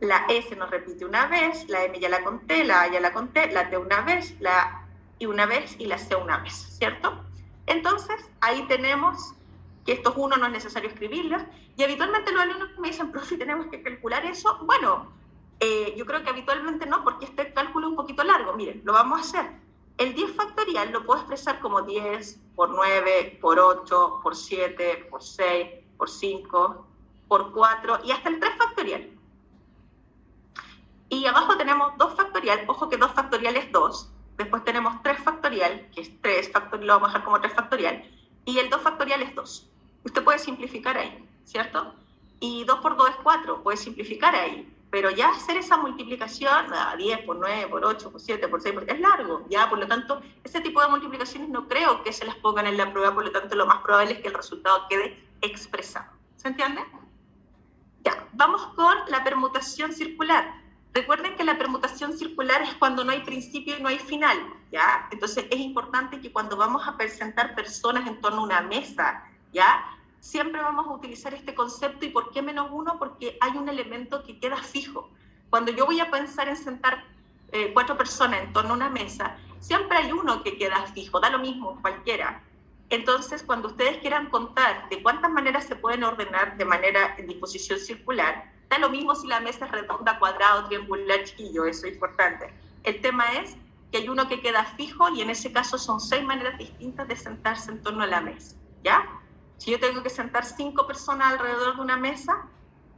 [SPEAKER 1] la E se nos repite una vez, la M ya la conté, la A ya la conté, la T una vez, la I una vez y la C una vez, ¿cierto? Entonces, ahí tenemos que estos 1 no es necesario escribirlos, y habitualmente los alumnos me dicen, profe, ¿tenemos que calcular eso? Bueno, yo creo que habitualmente no, porque este cálculo es un poquito largo. Miren, lo vamos a hacer. El 10 factorial lo puedo expresar como 10 por 9, por 8, por 7, por 6, por 5, por 4, y hasta el 3 factorial. Y abajo tenemos 2 factorial, ojo que 2 factorial es 2, después tenemos 3 factorial, que es 3 factorial, lo vamos a dejar como 3 factorial, y el 2 factorial es 2. Usted puede simplificar ahí, ¿cierto? Y 2 por 2 es 4, puede simplificar ahí, pero ya hacer esa multiplicación, 10 por 9, por 8, por 7, por 6, es largo, ya, por lo tanto, ese tipo de multiplicaciones no creo que se las pongan en la prueba, por lo tanto, lo más probable es que el resultado quede expresado. ¿Se entiende? Ya, vamos con la permutación circular. Recuerden que la permutación circular es cuando no hay principio y no hay final, ¿ya? Entonces, es importante que cuando vamos a presentar personas en torno a una mesa, ¿ya?, siempre vamos a utilizar este concepto. ¿Y por qué -1? Porque hay un elemento que queda fijo. Cuando yo voy a pensar en sentar 4 personas en torno a una mesa, siempre hay uno que queda fijo, da lo mismo, cualquiera. Entonces, cuando ustedes quieran contar de cuántas maneras se pueden ordenar de manera en disposición circular, da lo mismo si la mesa es redonda, cuadrada, triangular, chiquillo, eso es importante. El tema es que hay uno que queda fijo y en ese caso son 6 maneras distintas de sentarse en torno a la mesa, ¿ya? Si yo tengo que sentar 5 personas alrededor de una mesa,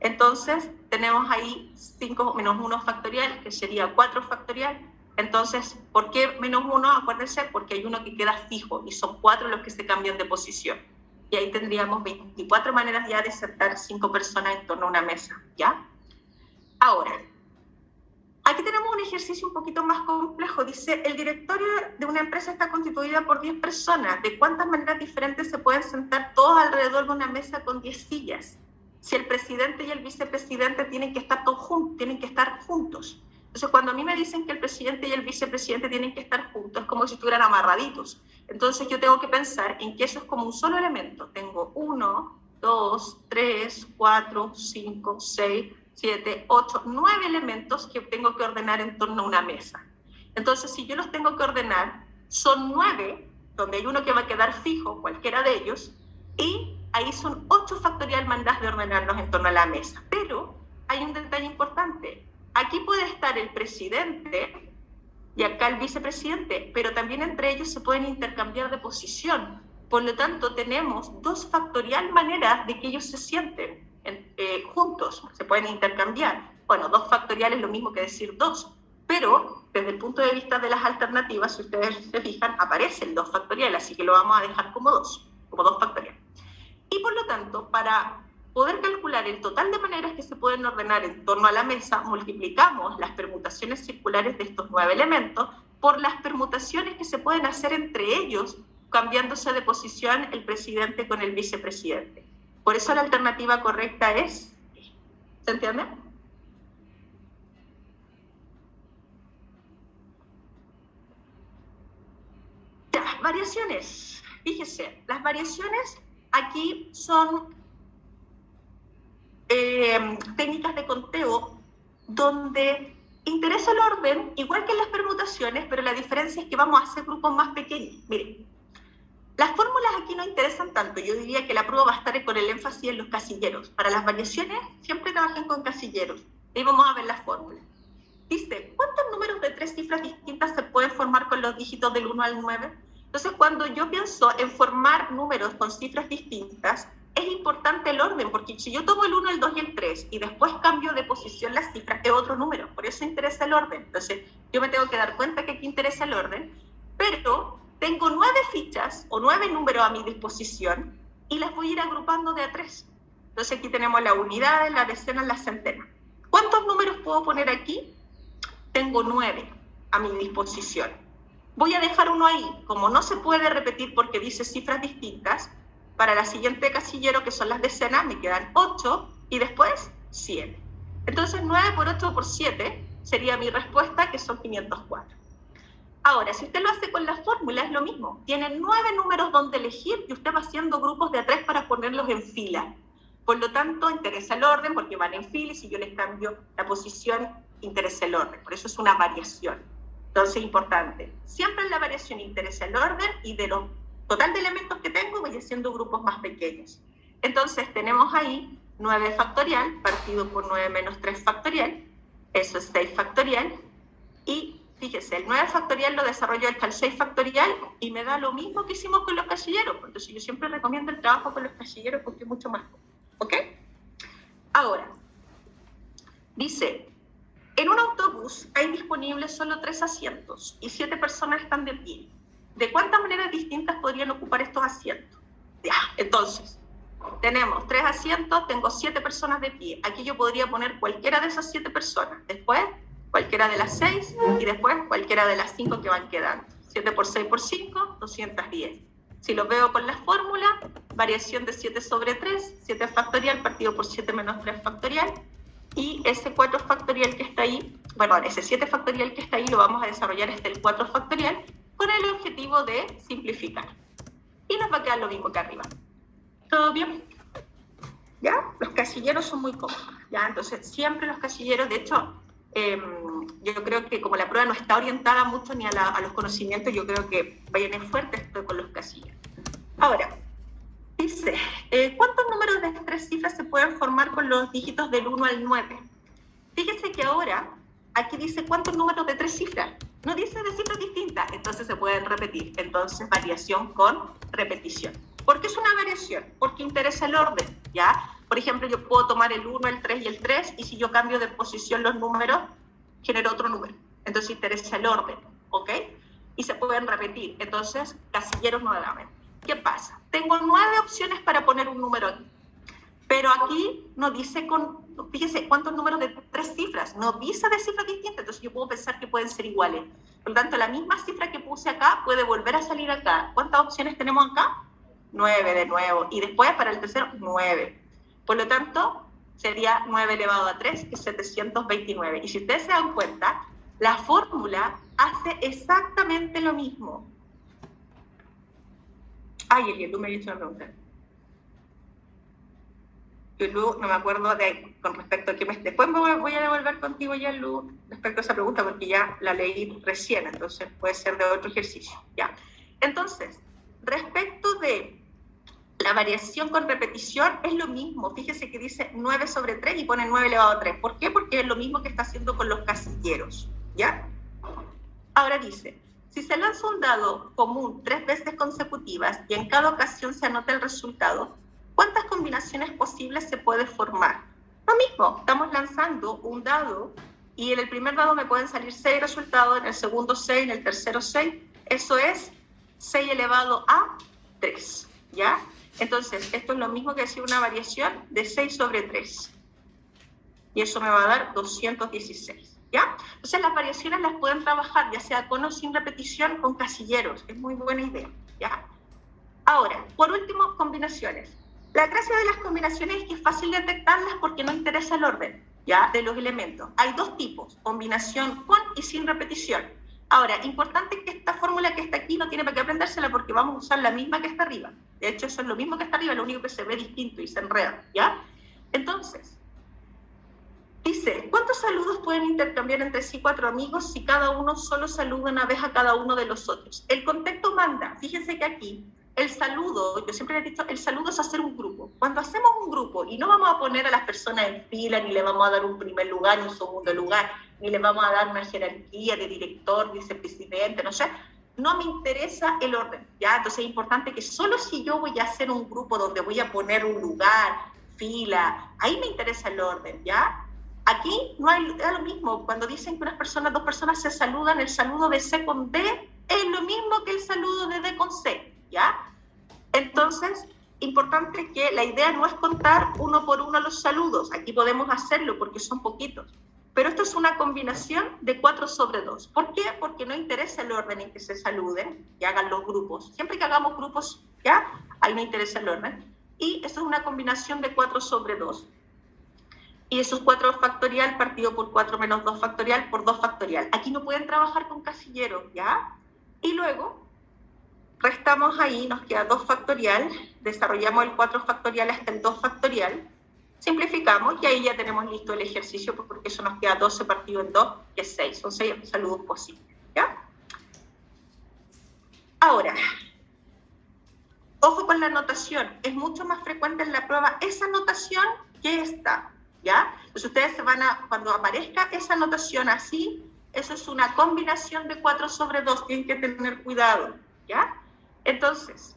[SPEAKER 1] entonces tenemos ahí 5 menos 1 factorial, que sería 4 factorial. Entonces, ¿por qué -1? Acuérdense, porque hay uno que queda fijo y son 4 los que se cambian de posición. Y ahí tendríamos 24 maneras ya de sentar 5 personas en torno a una mesa, ¿ya? Ahora, aquí tenemos un ejercicio un poquito más complejo. Dice, el directorio de una empresa está constituida por 10 personas. ¿De cuántas maneras diferentes se pueden sentar todos alrededor de una mesa con 10 sillas? Si el presidente y el vicepresidente tienen que estar juntos. Entonces, cuando a mí me dicen que el presidente y el vicepresidente tienen que estar juntos, es como si estuvieran amarraditos. Entonces, yo tengo que pensar en que eso es como un solo elemento. Tengo 1, 2, 3, 4, 5, 6, 7, 8, 9 elementos que tengo que ordenar en torno a una mesa. Entonces, si yo los tengo que ordenar, son 9, donde hay uno que va a quedar fijo, cualquiera de ellos, y ahí son 8 factorial maneras de ordenarlos en torno a la mesa. Pero hay un detalle importante. Aquí puede estar el presidente y acá el vicepresidente, pero también entre ellos se pueden intercambiar de posición. Por lo tanto, tenemos 2 factorial maneras de que ellos se sienten juntos, se pueden intercambiar. Bueno, 2 factorial es lo mismo que decir 2, pero desde el punto de vista de las alternativas, si ustedes se fijan, aparece el 2 factorial, así que lo vamos a dejar como 2 factorial. Y por lo tanto, para poder calcular el total de maneras que se pueden ordenar en torno a la mesa, multiplicamos las permutaciones circulares de estos 9 elementos por las permutaciones que se pueden hacer entre ellos, cambiándose de posición el presidente con el vicepresidente. Por eso la alternativa correcta es, ¿se entiende? Ya, variaciones. Fíjese, las variaciones aquí son técnicas de conteo donde interesa el orden, igual que en las permutaciones, pero la diferencia es que vamos a hacer grupos más pequeños. Miren, las fórmulas aquí no interesan tanto. Yo diría que la prueba va a estar con el énfasis en los casilleros. Para las variaciones, siempre trabajen con casilleros. Ahí vamos a ver las fórmulas. Dice, ¿cuántos números de 3 cifras distintas se pueden formar con los dígitos del 1 al 9? Entonces, cuando yo pienso en formar números con cifras distintas, es importante el orden, porque si yo tomo el 1, el 2 y el 3 y después cambio de posición las cifras, es otro número, por eso interesa el orden. Entonces, yo me tengo que dar cuenta que aquí interesa el orden, pero tengo 9 fichas o 9 números a mi disposición y las voy a ir agrupando de a 3. Entonces, aquí tenemos la unidad, la decena, la centena. ¿Cuántos números puedo poner aquí? Tengo 9 a mi disposición. Voy a dejar uno ahí. Como no se puede repetir porque dice cifras distintas, para la siguiente casillero, que son las decenas, me quedan 8 y después 7. Entonces, 9 por 8 por 7 sería mi respuesta, que son 504. Ahora, si usted lo hace con la fórmula, es lo mismo. Tiene 9 números donde elegir y usted va haciendo grupos de a 3 para ponerlos en fila. Por lo tanto, interesa el orden porque van en fila y si yo les cambio la posición, interesa el orden. Por eso es una variación. Entonces, importante. Siempre en la variación interesa el orden y de los total de elementos que tengo voy haciendo grupos más pequeños. Entonces, tenemos ahí 9 factorial partido por 9 menos 3 factorial. Eso es 6 factorial. Y fíjese, el 9 factorial lo desarrollo hasta el 6 factorial y me da lo mismo que hicimos con los casilleros. Entonces, yo siempre recomiendo el trabajo con los casilleros porque es mucho más cómodo. ¿Ok? Ahora, dice, en un autobús hay disponibles solo 3 asientos y 7 personas están de pie. ¿De cuántas maneras distintas podrían ocupar estos asientos? Ya, entonces, tenemos 3 asientos, tengo 7 personas de pie. Aquí yo podría poner cualquiera de esas 7 personas. Después, cualquiera de las 6 y después cualquiera de las 5 que van quedando. 7 por 6 por 5, 210. Si lo veo con la fórmula, variación de 7 sobre 3, 7 factorial partido por 7 menos 3 factorial, y ese 4 factorial que está ahí, bueno, ese 7 factorial que está ahí lo vamos a desarrollar hasta el 4 factorial con el objetivo de simplificar. Y nos va a quedar lo mismo que arriba. ¿Todo bien? ¿Ya? Los casilleros son muy cómodos, ¿ya? Entonces, siempre los casilleros, de hecho, yo creo que como la prueba no está orientada mucho ni a los conocimientos, yo creo que vayan a fuerte esto con los casilleros. Ahora, dice, ¿cuántos números de 3 cifras se pueden formar con los dígitos del 1 al 9? Fíjense que ahora, aquí dice cuántos números de 3 cifras. No dice de cifras distintas, entonces se pueden repetir. Entonces, variación con repetición. ¿Por qué es una variación? Porque interesa el orden, ¿ya? Por ejemplo, yo puedo tomar el 1, el 3 y el 3, y si yo cambio de posición los números, genero otro número. Entonces interesa el orden, ¿ok? Y se pueden repetir. Entonces, casilleros nuevamente. ¿Qué pasa? Tengo 9 opciones para poner un número aquí. Pero aquí no dice fíjense, ¿cuántos números de 3 cifras? No dice de cifras distintas, entonces yo puedo pensar que pueden ser iguales. Por lo tanto, la misma cifra que puse acá puede volver a salir acá. ¿Cuántas opciones tenemos acá? 9 de nuevo. Y después, para el tercero, 9. Por lo tanto, sería 9 elevado a 3, que es 729. Y si ustedes se dan cuenta, la fórmula hace exactamente lo mismo. Ay, Eliel, me había hecho una pregunta. Lu, no me acuerdo con respecto a que después me voy a devolver contigo ya, Lu, respecto a esa pregunta, porque ya la leí recién, entonces puede ser de otro ejercicio, ¿ya? Entonces, respecto de la variación con repetición, es lo mismo. Fíjese que dice 9 sobre 3 y pone 9 elevado a 3. ¿Por qué? Porque es lo mismo que está haciendo con los casilleros, ¿ya? Ahora dice, si se lanza un dado común 3 veces consecutivas y en cada ocasión se anota el resultado, ¿cuántas combinaciones posibles se puede formar? Lo mismo, estamos lanzando un dado y en el primer dado me pueden salir 6 resultados, en el segundo 6, en el tercero 6. Eso es 6 elevado a 3, ¿ya? Entonces, esto es lo mismo que decir una variación de 6 sobre 3. Y eso me va a dar 216, ¿ya? Entonces, las variaciones las pueden trabajar, ya sea con o sin repetición, con casilleros. Es muy buena idea, ¿ya? Ahora, por último, combinaciones. La gracia de las combinaciones es que es fácil detectarlas porque no interesa el orden, ¿ya? De los elementos. Hay 2 tipos, combinación con y sin repetición. Ahora, importante que esta fórmula que está aquí no tiene para qué aprendérsela porque vamos a usar la misma que está arriba. De hecho, eso es lo mismo que está arriba, lo único que se ve distinto y se enreda, ¿ya? Entonces, dice, ¿cuántos saludos pueden intercambiar entre sí 4 amigos si cada uno solo saluda una vez a cada uno de los otros? El contexto manda, fíjense que aquí, el saludo, yo siempre les he dicho, el saludo es hacer un grupo. Cuando hacemos un grupo y no vamos a poner a las personas en fila, ni le vamos a dar un primer lugar, ni un segundo lugar, ni le vamos a dar una jerarquía de director, vicepresidente, no sé, no me interesa el orden, ¿ya? Entonces es importante que solo si yo voy a hacer un grupo donde voy a poner un lugar, fila, ahí me interesa el orden, ¿ya? Aquí no hay, es lo mismo, cuando dicen que unas personas, 2 personas se saludan, el saludo de C con D es lo mismo que el saludo de D con C, ¿ya? Entonces, importante que la idea no es contar uno por uno los saludos, aquí podemos hacerlo porque son poquitos, pero esto es una combinación de 4 sobre 2. ¿Por qué? Porque no interesa el orden en que se saluden y hagan los grupos. Siempre que hagamos grupos, ¿ya? Ahí no interesa el orden. Y esto es una combinación de 4 sobre 2. Y eso es 4 factorial partido por 4 menos 2 factorial por 2 factorial. Aquí no pueden trabajar con casilleros, ¿ya? Y luego restamos ahí, nos queda 2 factorial, desarrollamos el 4 factorial hasta el 2 factorial, simplificamos y ahí ya tenemos listo el ejercicio porque eso nos queda 12 partido en 2, que es 6, son 6 saludos posibles, ¿ya? Ahora, ojo con la notación, es mucho más frecuente en la prueba esa notación que esta, ¿ya? Entonces ustedes se van a, cuando aparezca esa notación así, eso es una combinación de 4 sobre 2, tienen que tener cuidado, ¿ya? Entonces,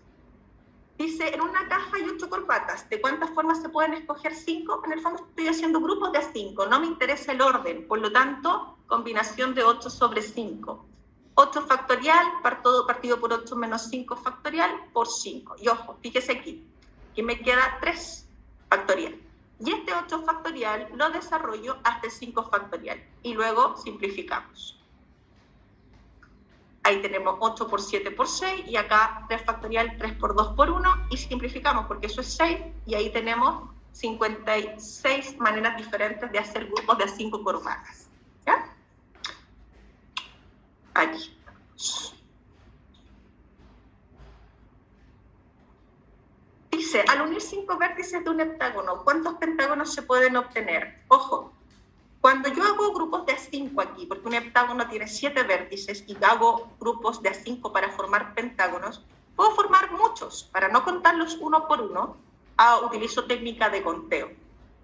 [SPEAKER 1] dice, en una caja hay 8 corbatas, ¿de cuántas formas se pueden escoger 5? En el fondo estoy haciendo grupos de 5, no me interesa el orden, por lo tanto, combinación de 8 sobre 5. 8 factorial, partido por 8 menos 5 factorial por 5. Y ojo, fíjese aquí, que me queda 3. 8 factorial lo desarrollo hasta el 5 factorial y luego simplificamos. Ahí tenemos 8 por 7 por 6 y acá 3 factorial 3 por 2 por 1 y simplificamos porque eso es 6 y ahí tenemos 56 maneras diferentes de hacer grupos de 5 coordenadas. ¿Ya? Aquí. Dice, al unir 5 vértices de un heptágono, ¿cuántos pentágonos se pueden obtener? Ojo, cuando yo hago grupos de A5 aquí, porque un heptágono tiene 7 vértices y hago grupos de A5 para formar pentágonos, puedo formar muchos. Para no contarlos uno por uno, utilizo técnica de conteo.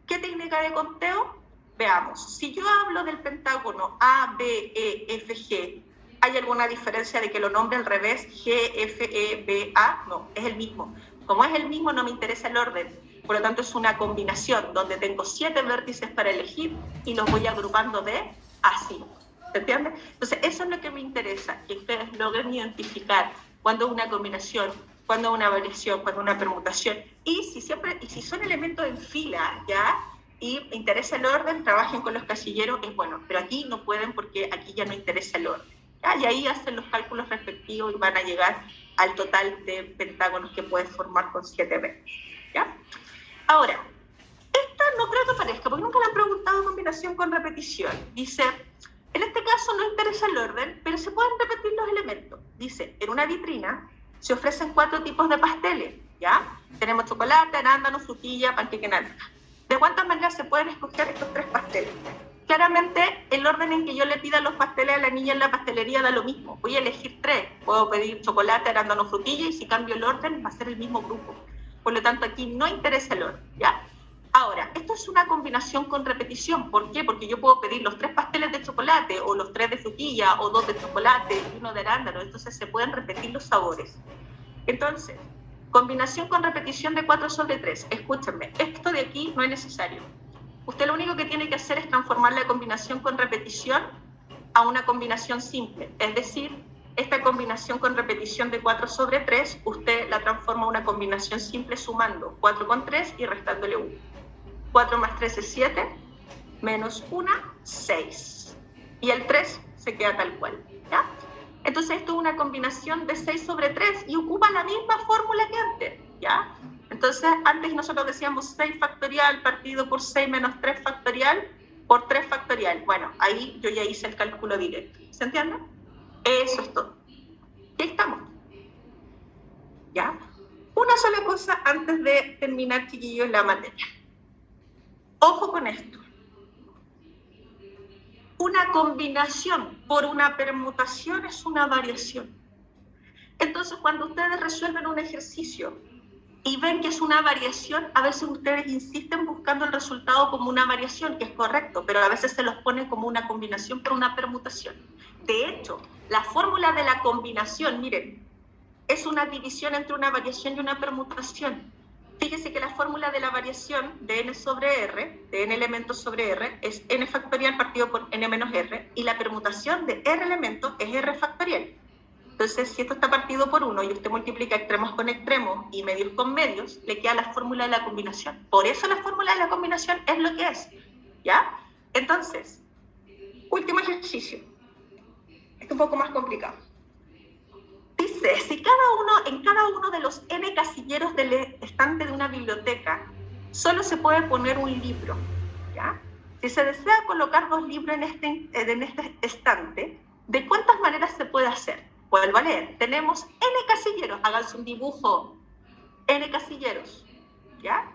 [SPEAKER 1] ¿Qué técnica de conteo? Veamos. Si yo hablo del pentágono A, B, E, F, G, ¿hay alguna diferencia de que lo nombre al revés? G, F, E, B, A. No, es el mismo. Como es el mismo, no me interesa el orden. Por lo tanto, es una combinación donde tengo 7 vértices para elegir y los voy agrupando de A5. ¿Se entiende? Entonces, eso es lo que me interesa, que ustedes logren identificar cuándo es una combinación, cuándo es una variación, cuándo es una permutación. Y si son elementos en fila, ¿ya? Y interesa el orden, trabajen con los casilleros, es bueno. Pero aquí no pueden porque aquí ya no interesa el orden. ¿Ya? Y ahí hacen los cálculos respectivos y van a llegar al total de pentágonos que puedes formar con 7 vértices. ¿Ya? Ahora, esta no creo que parezca, porque nunca le han preguntado combinación con repetición. Dice, en este caso no interesa el orden, pero se pueden repetir los elementos. Dice, en una vitrina se ofrecen 4 tipos de pasteles, ¿ya? Tenemos chocolate, arándano, frutilla, panqueque naranja. ¿De cuántas maneras se pueden escoger estos 3 pasteles? Claramente, el orden en que yo le pida los pasteles a la niña en la pastelería da lo mismo. Voy a elegir 3. Puedo pedir chocolate, arándano, frutilla, y si cambio el orden va a ser el mismo grupo. Por lo tanto, aquí no interesa el orden, ¿ya? Ahora, esto es una combinación con repetición. ¿Por qué? Porque yo puedo pedir los 3 pasteles de chocolate, o los 3 de frutilla, o 2 de chocolate, y 1 de arándano. Entonces, se pueden repetir los sabores. Entonces, combinación con repetición de 4 sobre 3. Escúchenme, esto de aquí no es necesario. Usted lo único que tiene que hacer es transformar la combinación con repetición a una combinación simple. Es decir, esta combinación con repetición de 4 sobre 3, usted la transforma a una combinación simple sumando 4 con 3 y restándole 1. 4 más 3 es 7, menos 1, 6. Y el 3 se queda tal cual, ¿ya? Entonces esto es una combinación de 6 sobre 3 y ocupa la misma fórmula que antes, ¿ya? Entonces antes nosotros decíamos 6 factorial partido por 6 menos 3 factorial por 3 factorial. Bueno, ahí yo ya hice el cálculo directo. ¿Se entiende? Eso es todo. Y ahí estamos. ¿Ya? Una sola cosa antes de terminar, chiquillos, la materia. Ojo con esto. Una combinación por una permutación es una variación. Entonces, cuando ustedes resuelven un ejercicio y ven que es una variación, a veces ustedes insisten buscando el resultado como una variación, que es correcto, pero a veces se los ponen como una combinación por una permutación. De hecho, la fórmula de la combinación, miren, es una división entre una variación y una permutación. Fíjese que la fórmula de la variación de n sobre r, de n elementos sobre r, es n factorial partido por n menos r, y la permutación de r elementos es r factorial. Entonces, si esto está partido por 1 y usted multiplica extremos con extremos y medios con medios, le queda la fórmula de la combinación. Por eso la fórmula de la combinación es lo que es, ¿ya? Entonces, último ejercicio. Este es un poco más complicado. Dice, si en cada uno de los n casilleros del estante de una biblioteca solo se puede poner un libro, ¿ya? Si se desea colocar 2 libros en este estante, ¿de cuántas maneras se puede hacer? Vuelvo a leer. Tenemos n casilleros, háganse un dibujo, n casilleros, ¿ya?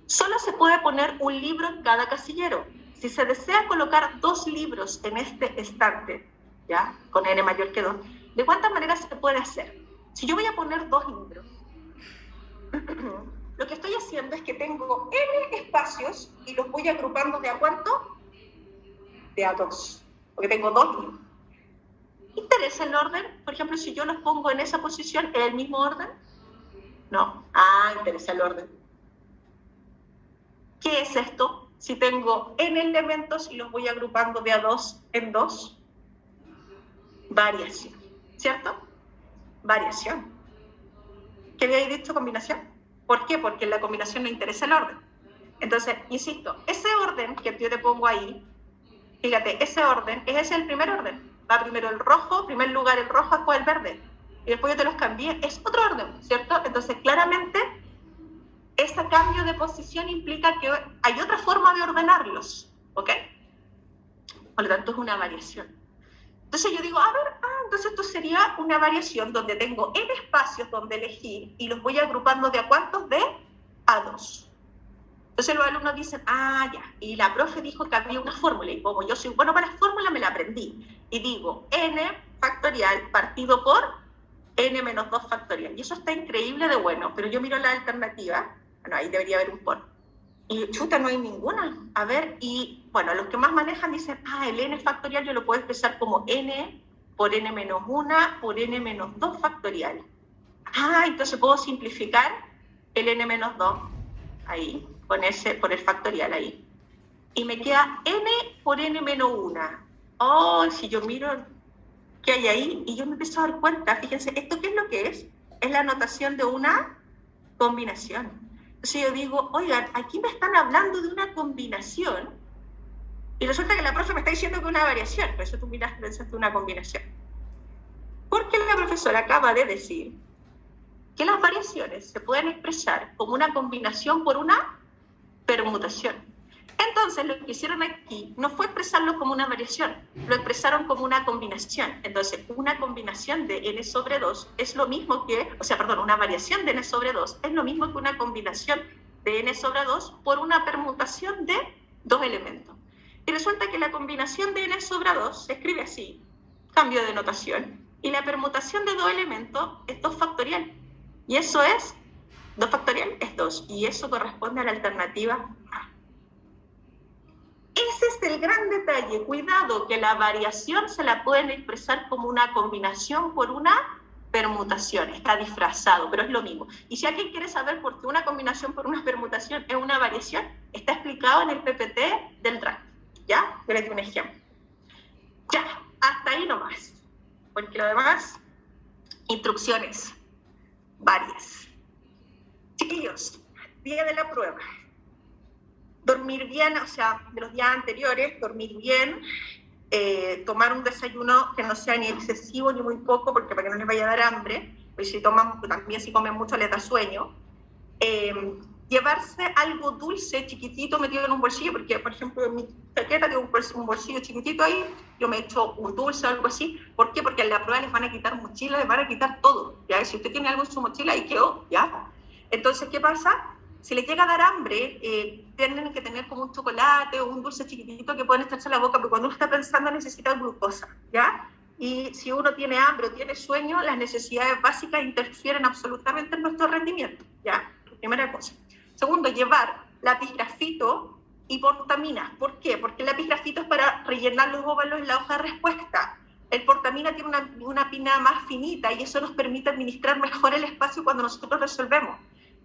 [SPEAKER 1] Solo se puede poner un libro en cada casillero. Si se desea colocar 2 libros en este estante, ¿ya? Con n mayor que 2, ¿de cuántas maneras se puede hacer? Si yo voy a poner 2 libros, lo que estoy haciendo es que tengo n espacios y los voy agrupando ¿de a cuánto? De a 2, porque tengo 2 libros. ¿Interesa el orden? Por ejemplo, si yo los pongo en esa posición, ¿es el mismo orden? No. Interesa el orden. ¿Qué es esto? Si tengo n elementos y los voy agrupando de a 2 en 2, variación, ¿cierto? Variación. ¿Qué había dicho combinación? ¿Por qué? Porque en la combinación no interesa el orden. Entonces, insisto, ese orden que yo te pongo ahí, fíjate, ese orden, ese es el primer orden. Va primero el rojo, en primer lugar el rojo, después el verde. Y después yo te los cambié, es otro orden, ¿cierto? Entonces, claramente, ese cambio de posición implica que hay otra forma de ordenarlos, ¿ok? Por lo tanto, es una variación. Entonces yo digo, a ver, entonces esto sería una variación donde tengo n espacios donde elegir y los voy agrupando de a cuántos, de a 2. Entonces los alumnos dicen, ya, y la profe dijo que había una fórmula, y como yo soy bueno para las fórmulas, me la aprendí. Y digo, n factorial partido por n menos 2 factorial. Y eso está increíble de bueno, pero yo miro la alternativa, bueno, ahí debería haber un por. Y chuta, no hay ninguna. A ver, y bueno, los que más manejan dicen, el n factorial yo lo puedo expresar como n por n menos 1 por n menos 2 factorial. Entonces puedo simplificar el n menos 2 ahí, por el factorial ahí. Y me queda n por n menos 1. Si yo miro qué hay ahí, y yo me empiezo a dar cuenta, fíjense, ¿esto qué es lo que es? Es la notación de una combinación. Entonces yo digo, oigan, aquí me están hablando de una combinación, y resulta que la profe me está diciendo que es una variación, por eso tú miras, pensaste una combinación. Porque la profesora acaba de decir que las variaciones se pueden expresar como una combinación por una permutación. Entonces, lo que hicieron aquí no fue expresarlo como una variación, lo expresaron como una combinación. Entonces, una combinación de n sobre 2 es lo mismo que, una variación de n sobre 2 es lo mismo que una combinación de n sobre 2 por una permutación de dos elementos. Y resulta que la combinación de n sobre 2 se escribe así, cambio de notación, y la permutación de dos elementos es 2 factorial. Y eso es, 2 factorial es 2, y eso corresponde a la alternativa A. Ese es el gran detalle. Cuidado, que la variación se la pueden expresar como una combinación por una permutación. Está disfrazado, pero es lo mismo. Y si alguien quiere saber por qué una combinación por una permutación es una variación, está explicado en el PPT del RAC. ¿Ya? Yo les doy un ejemplo. Ya, hasta ahí nomás. Porque lo demás, instrucciones varias. Chiquillos, día de la prueba. Dormir bien, de los días anteriores, dormir bien, tomar un desayuno que no sea ni excesivo ni muy poco, porque para que no les vaya a dar hambre, pues también si comen mucho les da sueño. Llevarse algo dulce, chiquitito, metido en un bolsillo, porque, por ejemplo, en mi chaqueta tengo un bolsillo chiquitito ahí, yo me echo un dulce o algo así. ¿Por qué? Porque en la prueba les van a quitar mochila, les van a quitar todo, ¿ya? Si usted tiene algo en su mochila, ahí quedó, ¿ya? Entonces, ¿qué pasa? Si les llega a dar hambre, tienen que tener como un chocolate o un dulce chiquitito que pueden echarse a la boca, porque cuando uno está pensando necesita glucosa, ¿ya? Y si uno tiene hambre o tiene sueño, las necesidades básicas interfieren absolutamente en nuestro rendimiento, ¿ya? Primera cosa. Segundo, llevar lápiz grafito y portaminas. ¿Por qué? Porque el lápiz grafito es para rellenar los óvalos en la hoja de respuesta. El portamina tiene una pinada más finita y eso nos permite administrar mejor el espacio cuando nosotros resolvemos.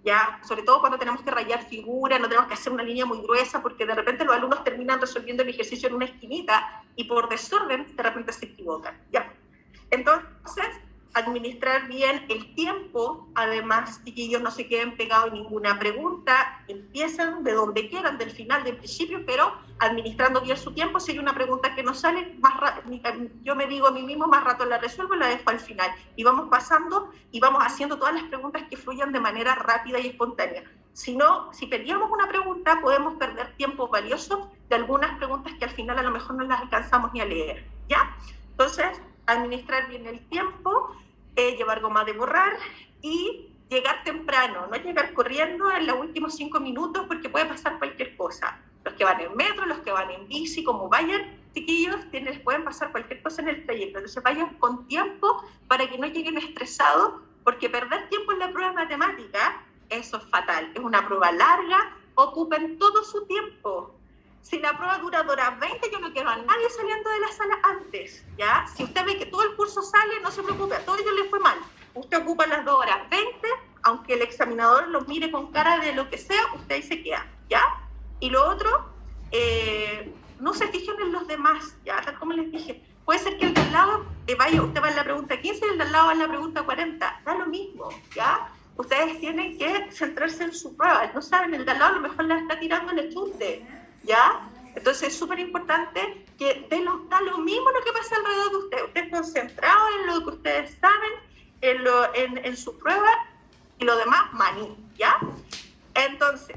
[SPEAKER 1] ¿Ya? Sobre todo cuando tenemos que rayar figuras, no tenemos que hacer una línea muy gruesa, porque de repente los alumnos terminan resolviendo el ejercicio en una esquinita y por desorden de repente se equivocan, ¿ya? Entonces, administrar bien el tiempo, además, chiquillos, no se queden pegados en ninguna pregunta, empiezan de donde quieran, del final, del principio, pero administrando bien su tiempo. Si hay una pregunta que no sale, yo me digo a mí mismo, más rato la resuelvo, la dejo al final, y vamos pasando y vamos haciendo todas las preguntas que fluyan de manera rápida y espontánea. Si perdíamos una pregunta, podemos perder tiempo valioso de algunas preguntas que al final a lo mejor no las alcanzamos ni a leer, ¿ya? Entonces, administrar bien el tiempo, llevar goma de borrar y llegar temprano, no llegar corriendo en los últimos 5 minutos porque puede pasar cualquier cosa. Los que van en metro, los que van en bici, como vayan, chiquillos, les pueden pasar cualquier cosa en el trayecto. Entonces vayan con tiempo para que no lleguen estresados, porque perder tiempo en la prueba de matemática, eso es fatal. Es una prueba larga, ocupen todo su tiempo. Si la prueba dura 2 horas 20, yo no quiero a nadie saliendo de la sala antes, ¿ya? Si usted ve que todo el curso sale, no se preocupe, a todo ello le fue mal. Usted ocupa las 2 horas 20, aunque el examinador lo mire con cara de lo que sea, usted ahí se queda, ¿ya? Y lo otro, no se fijen en los demás, ¿ya? Tal como les dije, puede ser que el de al lado, usted va en la pregunta 15 y el de al lado va en la pregunta 40, da lo mismo, ¿ya? ustedes tienen que centrarse en su prueba. No saben, el de al lado a lo mejor la está tirando el chute, ¿ya? Entonces es súper importante que da lo mismo lo que pasa alrededor de ustedes. Ustedes concentrados en lo que ustedes saben, en su prueba, y lo demás, maní, ¿ya?